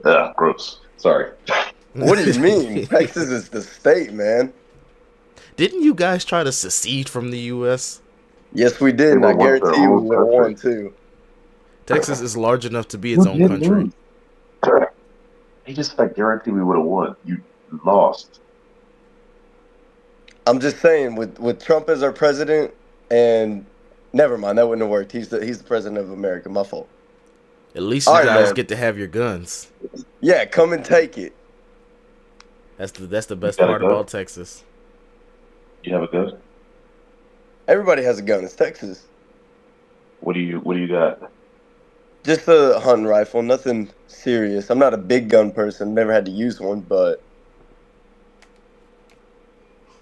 Yeah, gross. Sorry. What do you mean? Texas is the state, man. Didn't you guys try to secede from the U.S.? Yes, we did, and I guarantee you we would have won, too. Texas is large enough to be its own country. He just said, guarantee we would have won. You lost. I'm just saying, with Trump as our president, and never mind, that wouldn't have worked. He's the president of America. My fault. At least you guys get to have your guns. Yeah, come and take it. That's the best part about Texas. You have a gun? Everybody has a gun. It's Texas. What do you got? Just a hunting rifle, nothing serious. I'm not a big gun person. Never had to use one, but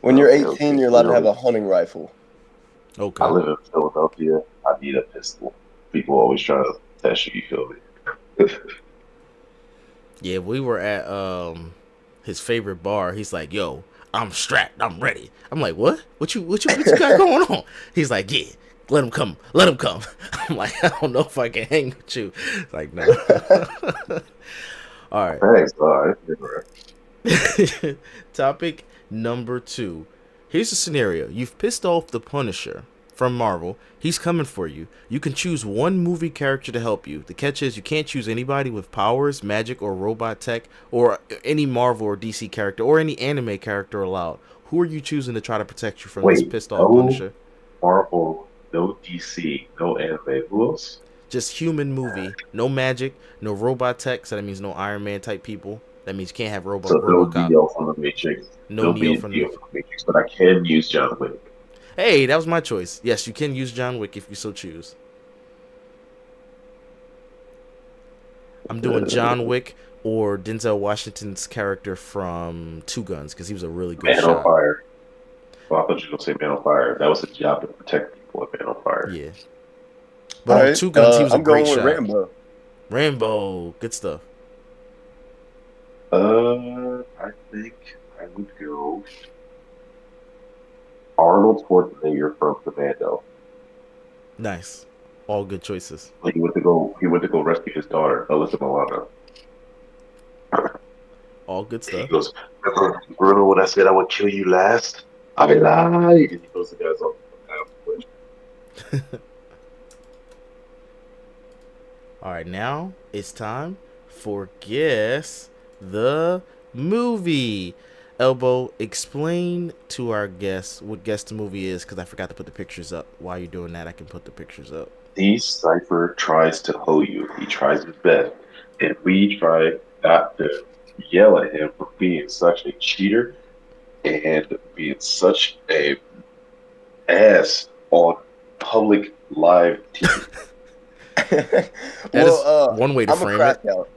when you're 18, you're allowed to have a hunting rifle. Okay. I live in Philadelphia. I need a pistol. People always try to test you. You feel me? Yeah, we were at his favorite bar. He's like, "Yo, I'm strapped. I'm ready." I'm like, "What? What you got going on?" He's like, "Yeah, let him come. Let him come." I'm like, "I don't know if I can hang with you." It's like, no. All right. Thanks. All right. Topic number 2. Here's a scenario. You've pissed off the Punisher from Marvel. He's coming for you. You can choose one movie character to help you. The catch is you can't choose anybody with powers, magic, or robot tech, or any Marvel or DC character, or any anime character allowed. Who are you choosing to try to protect you from this Wait, pissed off no Punisher? Marvel, no DC, no anime. Who else? Just human movie. No magic, no robot tech, so that means no Iron Man type people. That means you can't have So no RoboCop. Neo from the Matrix. No No Neo be from Neo the. from the Matrix, but I can use John Wick. Hey, that was my choice. Yes, you can use John Wick if you so choose. I'm doing John Wick or Denzel Washington's character from Two Guns because he was a really good Man on shot. Fire. Well, I thought you were gonna say Man on Fire. That was a job to protect people at Man on Fire. Yeah, All but on right, Two Guns he was a I'm great going with shot. Rambo. Rambo, good stuff. I think I would go Arnold Schwarzenegger from Commando. Nice, all good choices. Like he went to go rescue his daughter, Alyssa Milano. All good He stuff. goes, remember when I said I would kill you last? I lied. And he goes, the guy's on All right, now it's time for guess the movie. Elbow, explain to our guests what guess the movie is because I forgot to put the pictures up. While you're doing that, I can put the pictures up. The Cypher tries to hoe you. He tries his best. And we try not to yell at him for being such a cheater and being such a ass on public live TV. That is one way to I'm a frame it. crack out.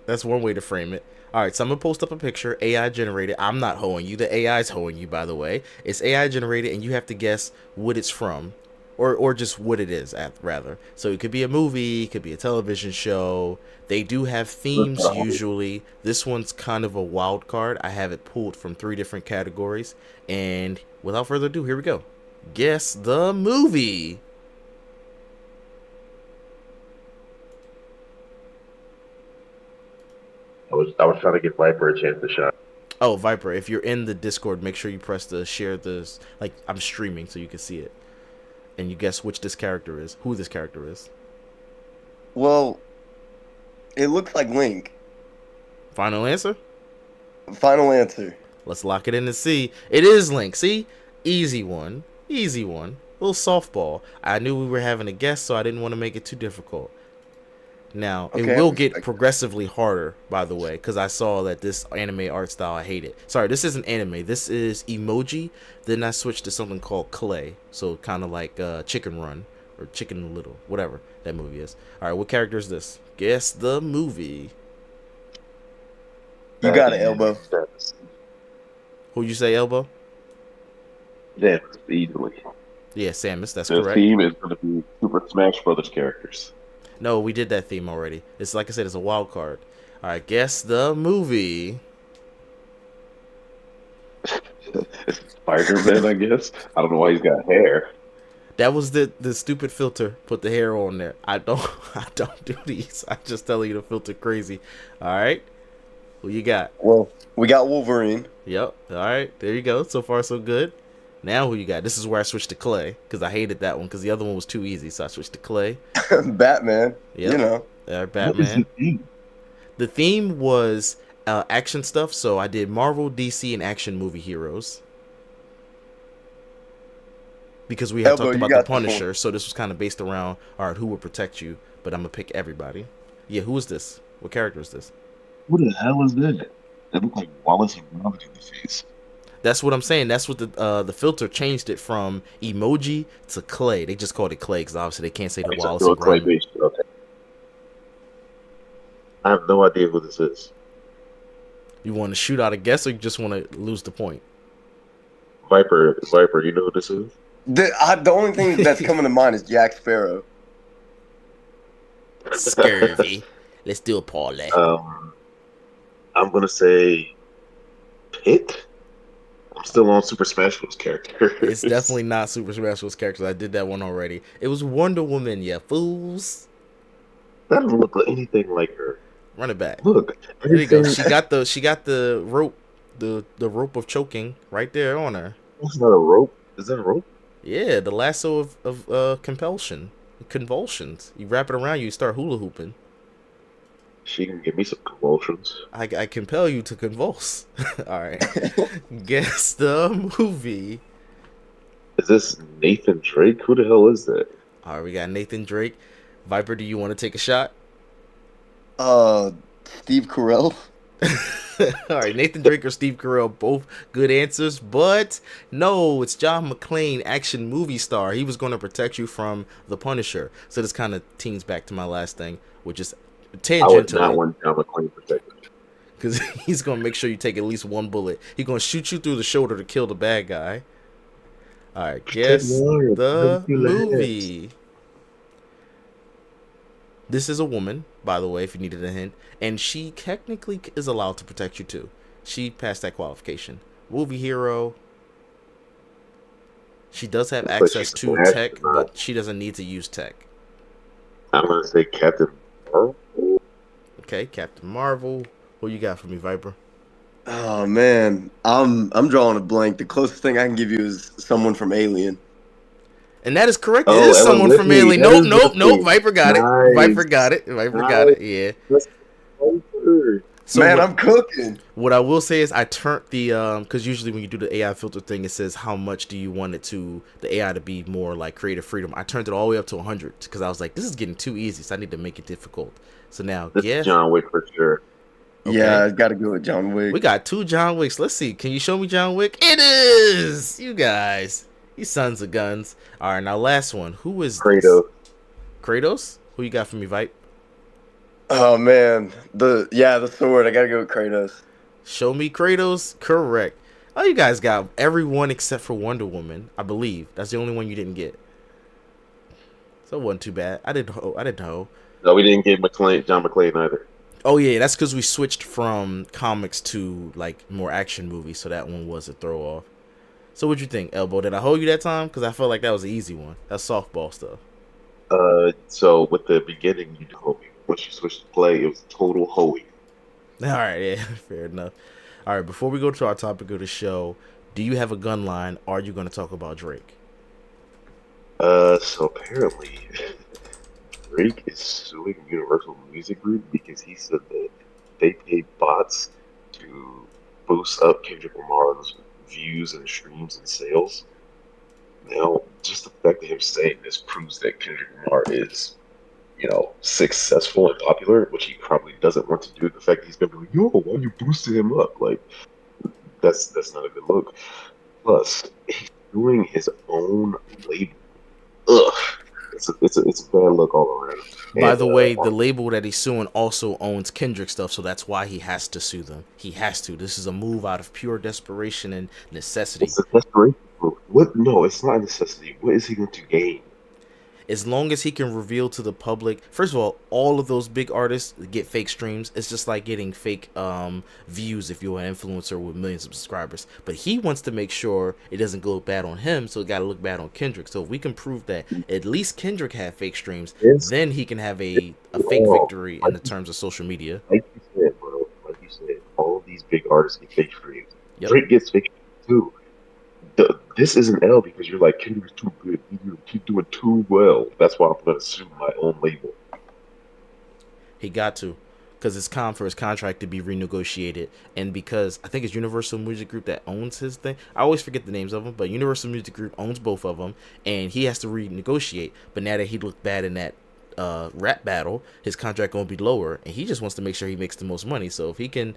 That's one way to frame it. All right, so I'm gonna post up a picture, AI generated. I'm not hoeing you. The AI's hoeing you, by the way. It's AI generated, and you have to guess what it's from, or just what it is, rather. So it could be a movie, it could be a television show. They do have themes usually. This one's kind of a wild card. I have it pulled from 3 different categories, and without further ado, here we go. Guess the movie. I was trying to give Viper a chance to shine. Oh, Viper, if you're in the Discord, make sure you press the share this. Like, I'm streaming so you can see it. And you guess which this character is, who this character is. Well, it looks like Link. Final answer? Final answer. Let's lock it in and see. It is Link. See? Easy one. Easy one. Little softball. I knew we were having a guess, so I didn't want to make it too difficult. Now, Okay, it will I get respect progressively harder, by the way, because I saw that this anime art style, I hate it. Sorry, this isn't anime. This is emoji. Then I switched to something called clay. So kind of like Chicken Run or Chicken Little, whatever that movie is. All right, what character is this? Guess the movie. You got it, Elbow. Who you say, Elbow? Yeah, easily. Yeah, Samus. That's The correct. theme is going to be Super Smash Brothers characters. No, we did that theme already. It's like I said, it's a wild card. All right, guess the movie. Spider-Man, I guess. I don't know why he's got hair. That was the stupid filter. Put the hair on there. I don't do these. I just tell you to filter crazy. All right, who you got? Well, we got Wolverine. Yep. All right, there you go. So far, so good. Now who you got? This is where I switched to clay because I hated that one because the other one was too easy. So I switched to clay. Batman. Yep. You know. What is Batman. the theme? The theme was action stuff. So I did Marvel, DC, and action movie heroes. Because we had Elbow, talked you about got the this Punisher, one. so this was kind of based around, all right, who would protect you? But I'm gonna pick everybody. Yeah, who is this? What character is this? Who the hell is that? That looked like Wallace and Gromit in the face. That's what I'm saying. That's what the filter changed it from emoji to clay. They just called it clay because obviously they can't say the It's Wallace still and a Gromit. claymation. Okay. I have no idea who this is. You want to shoot out a guess or you just want to lose the point? Viper, you know who this is? The only thing that's coming to mind is Jack Sparrow. Scurvy. Let's do a parlay. I'm gonna say Pit. I'm still on Super Smash Bros. It's Characters. definitely not Super Smash Bros. Characters. I did that one already. It was Wonder Woman, yeah, fools. That doesn't look like anything like her. Run it back. Look, There you go. everything. She got the rope, the rope of choking right there on her. That's not a rope. Is that a rope? Yeah, the lasso of compulsion, convulsions. You wrap it around you, start hula hooping. She can give me some convulsions. I compel you to convulse. All right. Guess the movie. Is this Nathan Drake? Who the hell is that? All right, we got Nathan Drake. Viper, do you want to take a shot? Steve Carell. All right, Nathan Drake or Steve Carell, both good answers, but no, it's John McClane, action movie star. He was going to protect you from the Punisher. So this kind of teams back to my last thing, which is I would not tangentially, want John McClane protected. because he's going to make sure you take at least one bullet. He's going to shoot you through the shoulder to kill the bad guy. All right, guess the movie. This is a woman, by the way, if you needed a hint, and she technically is allowed to protect you too. She passed that qualification. Movie hero. She does have Looks like access she's to an tech, astronaut. but she doesn't need to use tech. I'm gonna say Captain Marvel. Okay, Captain Marvel. Who you got for me, Viper? Oh man, I'm drawing a blank. The closest thing I can give you is someone from Alien. And that is correct. It Oh, is Ellen someone from Ripley. Alien. That Nope, is nope, nope. Ripley. Viper got it. Viper Nice. got it. Viper got Nice. it. Yeah. That's Viper. So Man, what, I'm cooking. what I will say is I turned the because usually when you do the AI filter thing, it says how much do you want it to the AI to be more like creative freedom. I turned it all the way up to 100 because I was like, this is getting too easy, so I need to make it difficult. So now, This is guess. John Wick for sure. Okay. Yeah, I gotta go with John Wick. We got 2 John Wicks. Let's see. Can you show me John Wick? It is! You guys. You sons of guns. All right, now last one. Who is Kratos. this? Kratos? Who you got for me, Vipe? Oh man, the sword. I gotta go with Kratos. Show me Kratos. Correct. Oh, you guys got everyone except for Wonder Woman, I believe. That's the only one you didn't get. So it wasn't too bad. I didn't know. No, we didn't get John McClane either. Oh yeah, that's because we switched from comics to like more action movies, so that one was a throw off. So what'd you think, Elbow? Did I hold you that time? Because I felt like that was an easy one. That's softball stuff. So with the beginning, you told me once you switched to play, it was total Hoey. All right, yeah, fair enough. All right, before we go to our topic of the show, do you have a gun line? Or are you going to talk about Drake? So apparently, Drake is suing Universal Music Group because he said that they paid bots to boost up Kendrick Lamar's views and streams and sales. Now, just the fact of him saying this proves that Kendrick Lamar is, successful and popular, which he probably doesn't want to do. The fact that he's gonna be like, yo, why you boosted him up? Like, that's not a good look. Plus, he's doing his own label. Ugh. It's a bad look all around. By the way, the label that he's suing also owns Kendrick stuff, so that's why he has to sue them. He has to. This is a move out of pure desperation and necessity. It's a desperation move. What? No, it's not a necessity. What is he going to gain? As long as he can reveal to the public, first of all of those big artists get fake streams. It's just like getting fake views if you're an influencer with millions of subscribers. But he wants to make sure it doesn't go bad on him, so it got to look bad on Kendrick. So if we can prove that at least Kendrick had fake streams, then he can have a fake victory in the terms of social media. Like you said, bro. Like you said, all of these big artists get fake streams. Yep. Drake gets fake streams too. This is an L because you're like, Kendrick's too good. Keep doing too well. That's why I'm going to sue my own label. He got to, because it's time for his contract to be renegotiated, and because I think it's Universal Music Group that owns his thing. I always forget the names of them, but Universal Music Group owns both of them, and he has to renegotiate. But now that he looked bad in that rap battle, his contract gonna be lower, and he just wants to make sure he makes the most money. So if he can,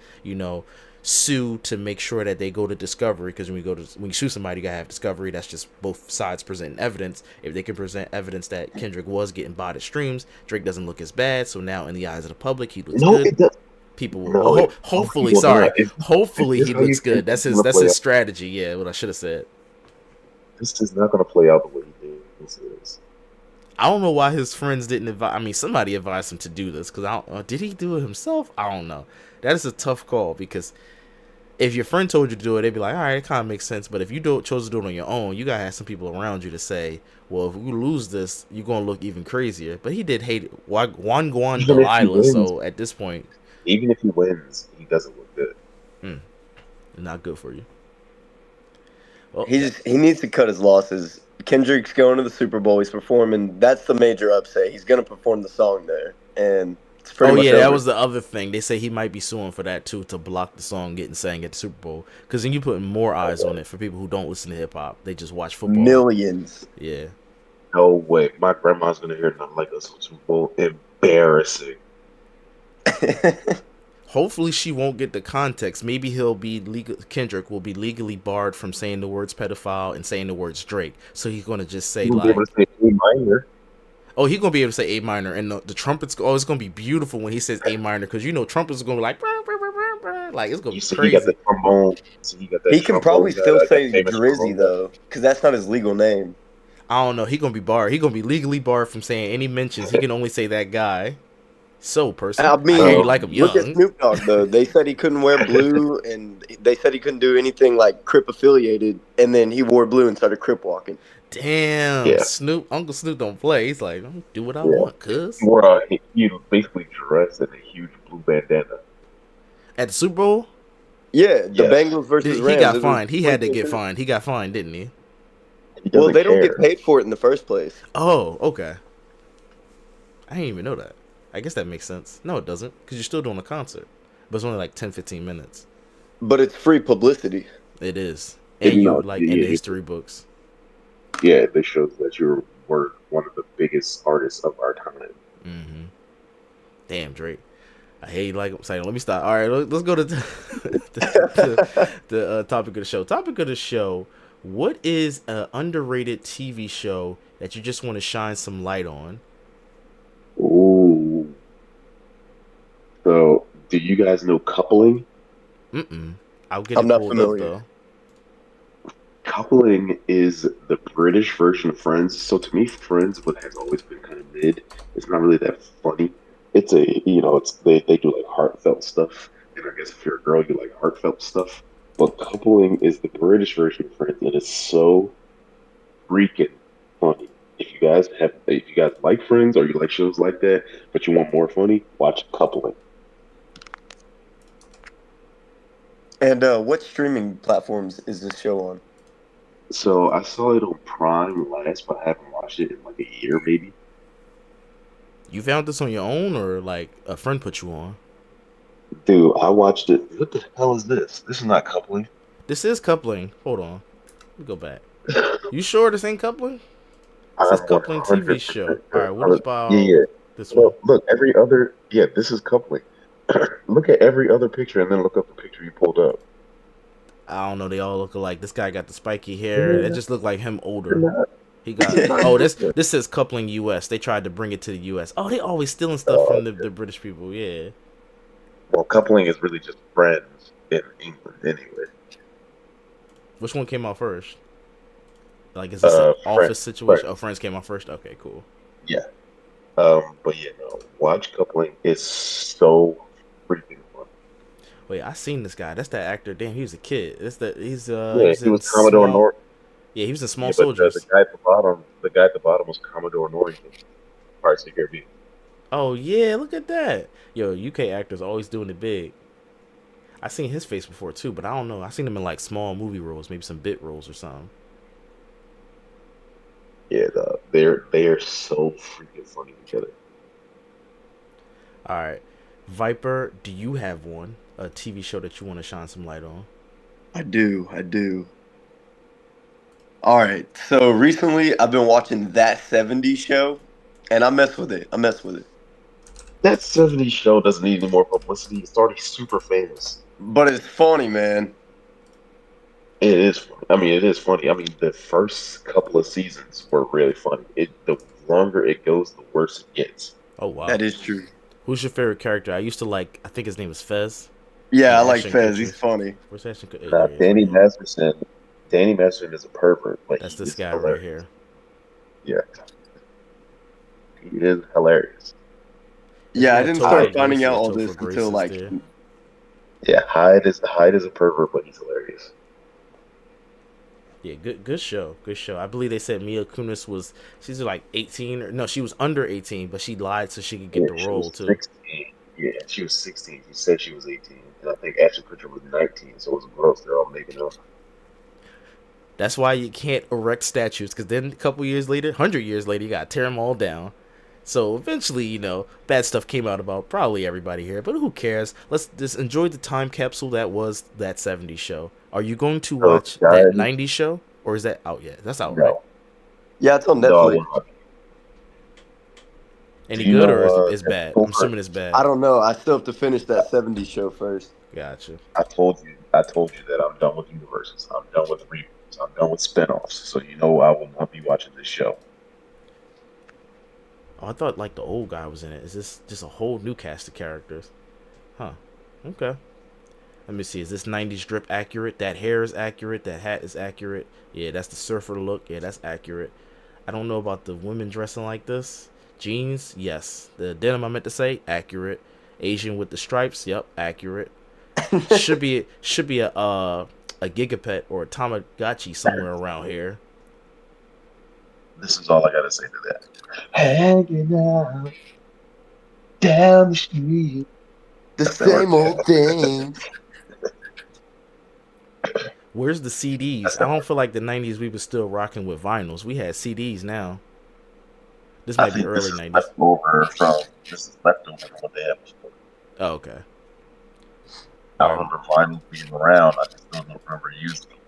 sue to make sure that they go to discovery, because when you sue somebody, you gotta have discovery. That's just both sides presenting evidence. If they can present evidence that Kendrick was getting botted streams, Drake doesn't look as bad. So now in the eyes of the public, he looks good. It does. People will Hopefully he looks good. That's his strategy. Yeah, what I should have said. This is not going to play out the way he did. This is. I don't know why his friends didn't advise. I mean, somebody advised him to do this because I don't. Did he do it himself? I don't know. That is a tough call because if your friend told you to do it, they'd be like, all right, it kind of makes sense. But if you chose to do it on your own, you gotta have some people around you to say, well, if we lose this, you're gonna look even crazier. But he did hate it. Juan Guan Even if he Delilah. wins, So at this point, he doesn't look good. not good for you. Well, He needs to cut his losses. Kendrick's going to the Super Bowl. He's performing. That's the major upset. He's going to perform the song there, and it's pretty much that over. was the other thing. They say he might be suing for that too, to block the song getting sang at the Super Bowl. Because then you put more eyes on it for people who don't listen to hip hop. They just watch football. Millions. Yeah. No way. My grandma's gonna hear nothing like this on Super Bowl. Embarrassing. Hopefully she won't get the context. Maybe Kendrick will be legally barred from saying the words pedophile and saying the words Drake. So he's gonna just say You'll be able to say A minor. oh, he's gonna be able to say A minor, and the trumpets. Oh, it's gonna be beautiful when he says A minor because trumpets are gonna be like, brr, brr, brr, brr, brr. Like it's gonna be crazy. He got the trombone. He can probably still say Drizzy though, because that's not his legal name. I don't know. He gonna be barred. He gonna be legally barred from saying any mentions. He can only say that guy. So, person, I mean, I hear you like him young. Look at Snoop Dogg though. They said he couldn't wear blue, and they said he couldn't do anything like Crip affiliated. And then he wore blue and started Crip walking. Damn, Yeah. Uncle Snoop don't play. He's like, do what I want, cuz. He basically dressed in a huge blue bandana. At the Super Bowl? Yeah, the Bengals versus Rams. He got fined. He had to get fined. He got fined, didn't he? Well, they don't get paid for it in the first place. Oh, okay. I didn't even know that. I guess that makes sense. No, it doesn't, because you're still doing a concert. But it's only like 10, 15 minutes. But it's free publicity. It is. And in the history books. Yeah, this shows that you were one of the biggest artists of our time. Mm-hmm. Damn, Drake. I hate you like him. Let me stop. All right, let's go to the topic of the show. Topic of the show. What is an underrated TV show that you just want to shine some light on? Ooh. So, do you guys know Coupling? I'll get I'm it not pulled familiar. up, though. Coupling is the British version of Friends. So to me, Friends has always been kind of mid. It's not really that funny. It's they do like heartfelt stuff. And I guess if you're a girl, you like heartfelt stuff. But Coupling is the British version of Friends, and it's so freaking funny. If you guys like Friends or you like shows like that, but you want more funny, watch Coupling. And what streaming platforms is this show on? So I saw it on Prime last, but I haven't watched it in like a year, maybe. You found this on your own, or like a friend put you on? Dude, I watched it. What the hell is this? This is not Coupling. This is Coupling. Hold on. Let me go back. You sure this ain't Coupling? This is Coupling TV show. All right, what about this one? Look, this is Coupling. Look at every other picture and then look up the picture you pulled up. I don't know. They all look alike. This guy got the spiky hair. It just looked like him older. He got. Oh, this says Coupling US. They tried to bring it to the US. Oh, they always stealing stuff from the British people. Yeah. Well, Coupling is really just Friends in England anyway. Which one came out first? Like, is this an office situation? Oh, Friends came out first. Okay, cool. Yeah. But yeah, no. Watch Coupling. It's so freaking fun. Wait, I seen this guy. That's that actor. Damn, he was a kid. He was Commodore Norton. Yeah, he was in Small Soldiers. The guy at the bottom was Commodore Norton. Pirates of the Caribbean. Oh yeah, look at that. Yo, UK actors always doing it big. I seen his face before too, but I don't know. I seen him in like small movie roles, maybe some bit roles or something. Yeah, they are so freaking funny together. All right, Viper, do you have a TV show that you want to shine some light on? I do. All right, so recently I've been watching That 70s Show, and I mess with it. That 70s show doesn't need any more publicity. It's already super famous. But it's funny, man. It is funny. It is funny. The first couple of seasons were really funny. The longer it goes, the worse it gets. Oh, wow. That is true. Who's your favorite character? I used to like, I think his name is Fez. Yeah, I like Fez. He's funny. Where's Ashton Kutcher? Danny Masterson. Danny Masterson is a pervert. That's this guy right here. Yeah. He is hilarious. Isn't Yeah, I that didn't Topher start Hyde, finding Grace? out Yeah, all Topher this Grace until is like, there. yeah, Hyde is a pervert, but he's hilarious. Yeah, good show. Good show. I believe they said Mila Kunis she's like 18 or no, she was under 18, but she lied so she could Yeah, get the she role was too. 16. Yeah, she was 16. She said she was 18, and I think Ashton Kutcher was 19. So it was gross. They're all making up. That's why you can't erect statues because then a couple years later, 100 years later, you gotta tear them all down. So eventually, bad stuff came out about probably everybody here, but who cares? Let's just enjoy the time capsule that was that 70s show. Are you going to So watch that guys, 90s show or is that out yet? That's out, right? no, yeah, it's on no, I Netflix. will not. Do Any you good know or is that bad? I'm Topher? assuming it's I bad. don't know. I still have to finish that 70s show first. Gotcha. I told you that I'm done with universes. I'm done with reboots. I'm done with spinoffs. So you know I will not be watching this show. Oh, I thought like the old guy was in it. Is this just a whole new cast of characters? Huh. Okay. Let me see. Is this 90s drip accurate? That hair is accurate. That hat is accurate. Yeah, that's the surfer look. Yeah, that's accurate. I don't know about the women dressing like this. Jeans, yes. The denim I meant to say, accurate. Asian with the stripes, yep, accurate. Should be a gigapet or a Tamagotchi somewhere around here. This is all I gotta say to that. Hanging out down the street. The That's that right same old thing. Where's the That's CDs? I that don't right. feel like the 90s we were still rocking with vinyls. We had CDs now. This I might be think this early is 90s. leftover from what they had before. Oh, okay. I All right. remember vinyl being around. I just don't remember using them.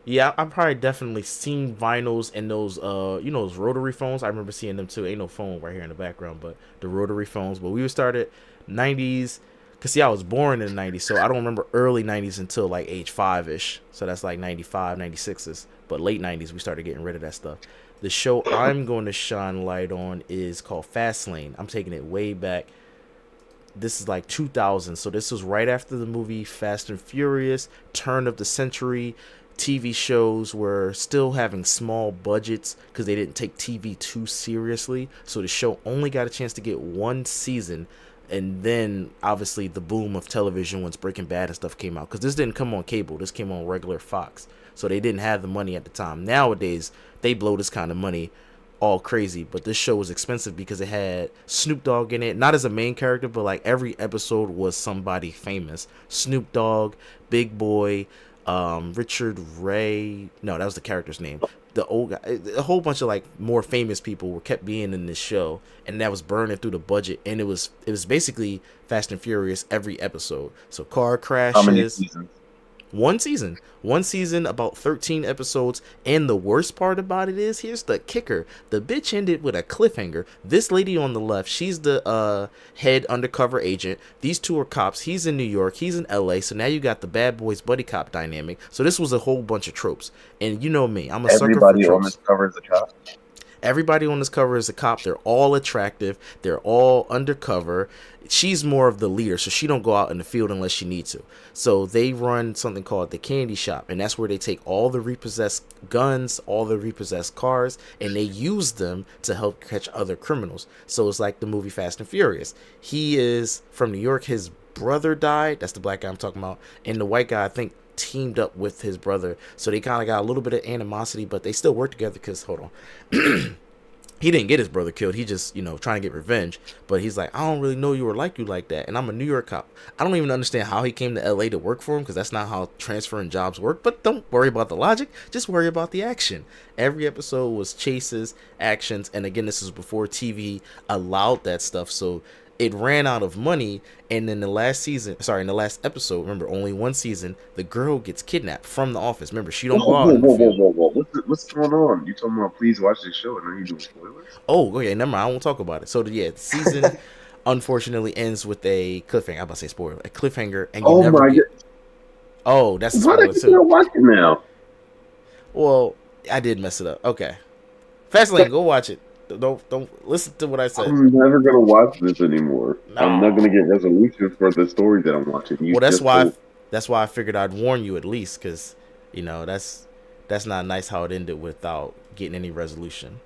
Yeah, I've probably definitely seen vinyls and those those rotary phones. I remember seeing them too. Ain't no phone right here in the background, but the rotary phones. But we were started 90s. Cause see, I was born in the 90s, so I don't remember early 90s until like age 5-ish. So that's like 95, 96s. But late 90s, we started getting rid of that stuff. The show I'm going to shine light on is called Fastlane. I'm taking it way back. This is like 2000, so this was right after the movie Fast and Furious, turn of the century. TV shows were still having small budgets because they didn't take TV too seriously, so the show only got a chance to get one season. And then obviously the boom of television once Breaking Bad and stuff came out, because this didn't come on cable, this came on regular Fox, so they didn't have the money at the time. Nowadays they blow this kind of money all crazy, but this show was expensive because it had Snoop Dogg in it, not as a main character, but like every episode was somebody famous. Snoop Dogg, Big Boy, Richard Ray, no, that was the character's name. The old guy, a whole bunch of like more famous people were kept being in this show, and that was burning through the budget. And it was basically Fast and Furious every episode. So car How many crashes, seasons? one season, about 13 episodes. And the worst part about it is, here's the kicker: the bitch ended with a cliffhanger. This lady on the left, she's the head undercover agent. These two are cops. He's in New York, he's in LA. So now you got the bad boys buddy cop dynamic. So this was a whole bunch of tropes, and you know me, I'm a sucker for Everybody on tropes. this cover is a cop. Everybody on this cover is a cop. They're all attractive. They're all undercover. She's more of the leader, so she don't go out in the field unless she needs to. So they run something called the candy shop, and that's where they take all the repossessed guns, all the repossessed cars, and they use them to help catch other criminals. So it's like the movie Fast and Furious. He is from New York. His brother died. That's the black guy I'm talking about. And the white guy, I think, teamed up with his brother, so they kind of got a little bit of animosity, but they still work together because, hold on, he didn't get his brother killed. He just, trying to get revenge. But he's like, I don't really know you like that. And I'm a New York cop. I don't even understand how he came to LA to work for him, because that's not how transferring jobs work. But don't worry about the logic. Just worry about the action. Every episode was chases, actions. And again, this is before TV allowed that stuff. So it ran out of money. And in the last episode, remember, only one season, the girl gets kidnapped from the office. Remember, she don't Whoa, go out whoa, in the whoa, whoa, field. whoa, whoa! What's going on? You talking about please watch this show, and then you doing spoilers? Oh, okay, never mind. I won't talk about it. So yeah, the season unfortunately ends with a cliffhanger. I'm about to say spoiler, a cliffhanger, and you Oh never my get. god! Oh, that's a Why spoiler did you too. not watch it now? Well, I did mess it up. Okay, Fastlane, go watch it. Don't listen to what I said. I'm never gonna watch this anymore. I'm not gonna No. get resolution for the story that I'm watching. You Well, that's just why. told. That's why I figured I'd warn you at least, because that's not nice how it ended without getting any resolution.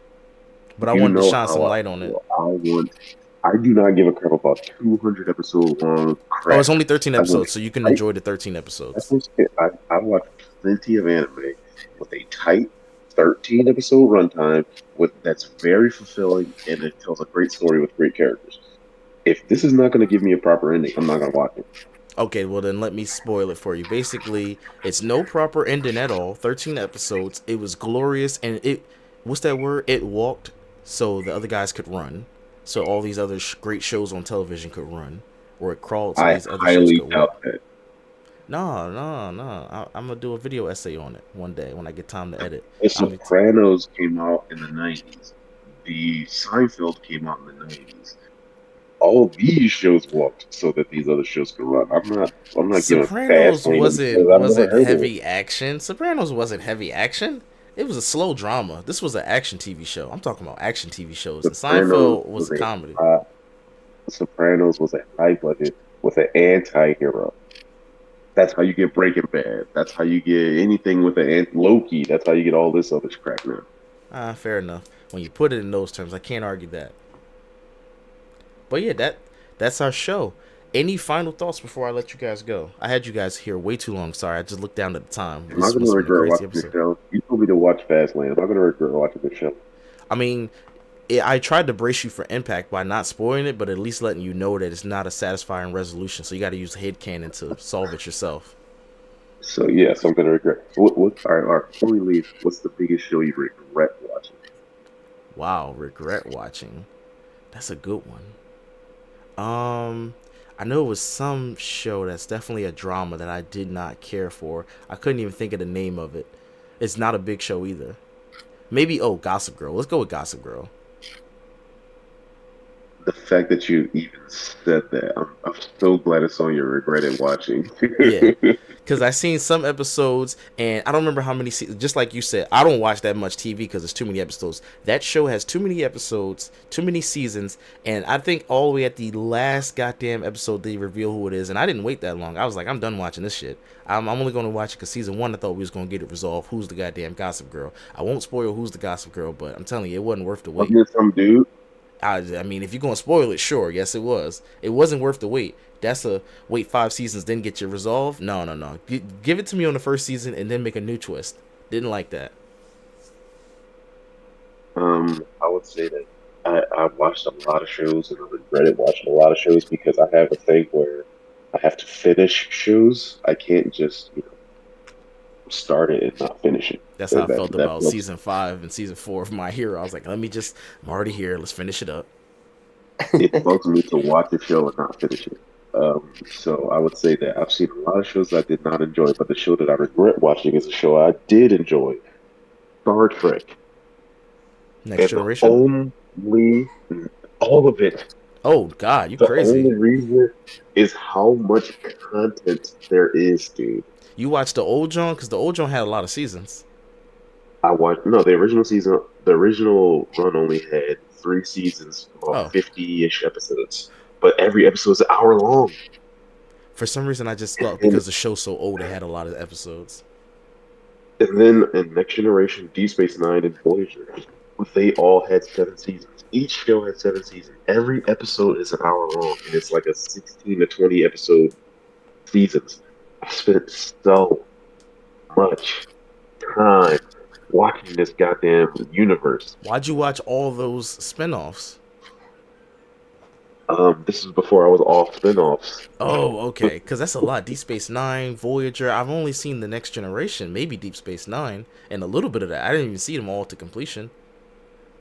But I You wanted to know shine how some I light on it. feel. I do not give a crap about 200 episode long Oh, it's crap. only 13 I want episodes, so you can tight. enjoy the 13 That's episodes. what I watch plenty of anime with a tight 13 episode runtime with that's very fulfilling and it tells a great story with great characters. If this is not going to give me a proper ending, I'm not going to watch it. Okay, well then let me spoil it for you. Basically, it's no proper ending at all. 13 episodes. It was glorious, and what's that word? It walked so the other guys could run. So all these other great shows on television could run, or it crawled so I these other shows highly could doubt walk. that. No, no, no. I'm gonna do a video essay on it one day when I get time to edit. The I'm gonna Sopranos came out in the 90s. The Seinfeld came out in the 90s. All these shows walked so that these other shows could run. I'm not giving fast Sopranos lane because I've never wasn't heard of it. heavy action. Sopranos wasn't heavy action. It was a slow drama. This was an action TV show. I'm talking about action TV shows. And Sopranos Seinfeld was was a comedy. Sopranos was a high budget with an anti-hero. That's how you get Breaking Bad. That's how you get anything with Loki. That's how you get all this other crap now. Fair enough. When you put it in those terms, I can't argue that. But yeah, that's our show. Any final thoughts before I let you guys go? I had you guys here way too long. Sorry, I just looked down at the time. Am I This going to must have been a regret crazy watching the episode. show? You told me to watch Fastlane. Am I going to regret watching the show? I mean, I tried to brace you for impact by not spoiling it, but at least letting you know that it's not a satisfying resolution. So you got to use headcanon to solve it yourself. So yes, I'm going to regret. All right, before we leave, what's the biggest show you regret watching? Wow, regret watching. That's a good one. I know it was some show that's definitely a drama that I did not care for. I couldn't even think of the name of it. It's not a big show either. Maybe Gossip Girl. Let's go with Gossip Girl. The fact that you even said that, I'm so glad it's on your regretted watching. Yeah, because I seen some episodes and I don't remember how many seasons. Just like you said, I don't watch that much TV because there's too many episodes. That show has too many episodes, too many seasons, and I think all the way at the last goddamn episode they reveal who it is. And I didn't wait that long. I was like, I'm done watching this shit. I'm only going to watch it because season 1 I thought we was going to get it resolved. Who's the goddamn Gossip Girl? I won't spoil who's the Gossip Girl, but I'm telling you, it wasn't worth the wait. Wasn't it some dude? I mean, if you're gonna spoil it, sure, yes, it was. It wasn't worth the wait. That's a wait 5 seasons, then get your resolve. No, no, no. Give it to me on the first season and then make a new twist. Didn't like that. I would say that I've watched a lot of shows and I regretted watching a lot of shows because I have a thing where I have to finish shows. I can't just start it and not finish it. That's how I That felt that about feels season 5 and season 4 of My Hero. I was like, I'm already here. Let's finish it up. it bugs me to watch a show and not finish it. So I would say that I've seen a lot of shows I did not enjoy, but the show that I regret watching is a show I did enjoy, Star Trek, Next and the Generation. only all of it. Oh God, you The crazy. only reason is how much content there is, dude. You watched the old John because the old John had a lot of seasons. I watched no the original season. The original run only had 3 seasons, about Oh, 50-ish episodes, but every episode is an hour long. for some reason I just thought And because the show's so old it had a lot of episodes. and then in Next Generation, Deep Space Nine, and Voyager, they all had 7 seasons. Each show had 7 seasons. Every episode is an hour long, and it's like a 16 to 20 episode seasons. I spent so much time watching this goddamn universe. Why'd you watch all those spinoffs? This is before I was off spinoffs. Oh, okay. Because that's a lot. Deep Space Nine, Voyager. I've only seen the Next Generation, maybe Deep Space Nine, and a little bit of that. I didn't even see them all to completion.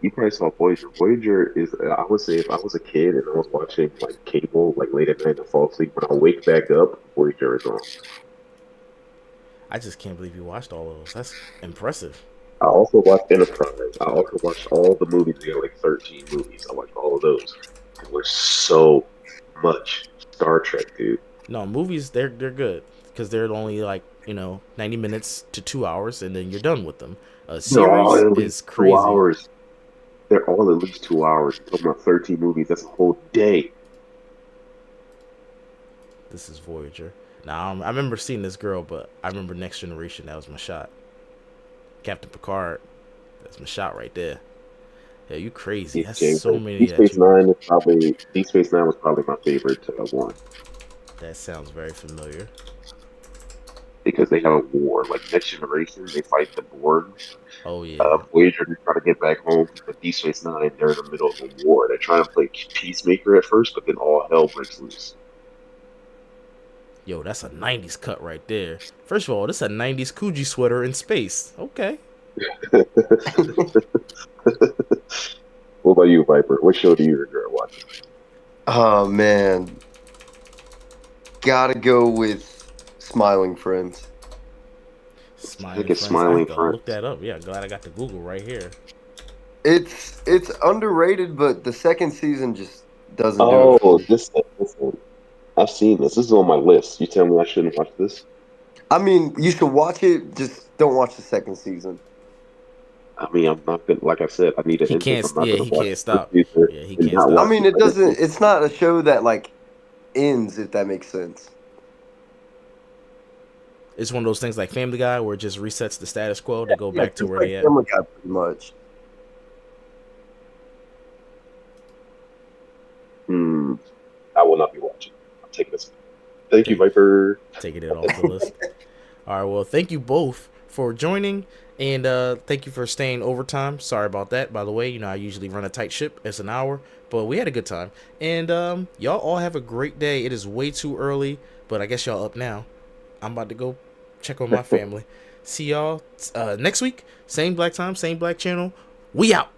You probably saw Voyager. Voyager is, I would say, if I was a kid and I was watching like cable, like late at night and fall asleep, when I wake back up, Voyager is on. I just can't believe you watched all of those. That's impressive. I also watched Enterprise. I also watched all the movies. They got like 13 movies. I watched all of those. There was so much Star Trek, dude. No, movies, they're good because they're only like, 90 minutes to 2 hours, and then you're done with them. A They're all series at is least two crazy. hours. They're all at least 2 hours. You're talking about 13 movies. That's a whole day. This is Voyager. Now, I remember seeing this girl, but I remember Next Generation. That was my shot. Captain Picard. That's my shot right there. Yeah, you crazy. He's That's James. so Deep many that Space you watch. Nine is probably Deep Space Nine was probably my favorite one That sounds very familiar. because they have a war. Like Next Generation, they fight the Borg. Oh yeah. Voyager to try to get back home, but Deep Space Nine, they're in the middle of a war. They're trying to play peacemaker at first, but then all hell breaks loose. Yo, that's a 90s cut right there. First of all, this is a 90s Coogee sweater in space. Okay. What about you, Viper? What show do you regret watching? Oh man, gotta go with Smiling Friends. I think Smiling it's Friends. I have Smiling to look Friends. that up. Yeah, glad I got the Google right here. It's underrated, but the second season just doesn't do it for Oh, me. this one. I've seen this. This is on my list. You tell me I shouldn't watch this? I mean, you should watch it. Just don't watch the second season. I mean, I'm not gonna. Like I said, I need an He ending. can't. I'm not Yeah, gonna he watch can't the first stop. season Yeah, he and can't not I stop. watch mean, the it second doesn't. season. It's not a show that like ends, if that makes sense. It's one of those things like Family Guy where it just resets the status quo. They go Yeah, back to just where like they at. Family Guy, pretty much. Hmm. I will not be watching. I'm taking this. Thank you, Take, Viper. taking it off the list. All right. Well, thank you both for joining, and thank you for staying overtime. Sorry about that. By the way, I usually run a tight ship. It's an hour, but we had a good time. And y'all all have a great day. It is way too early, but I guess y'all up now. I'm about to go check on my family. See y'all next week. Same black time, same black channel. We out.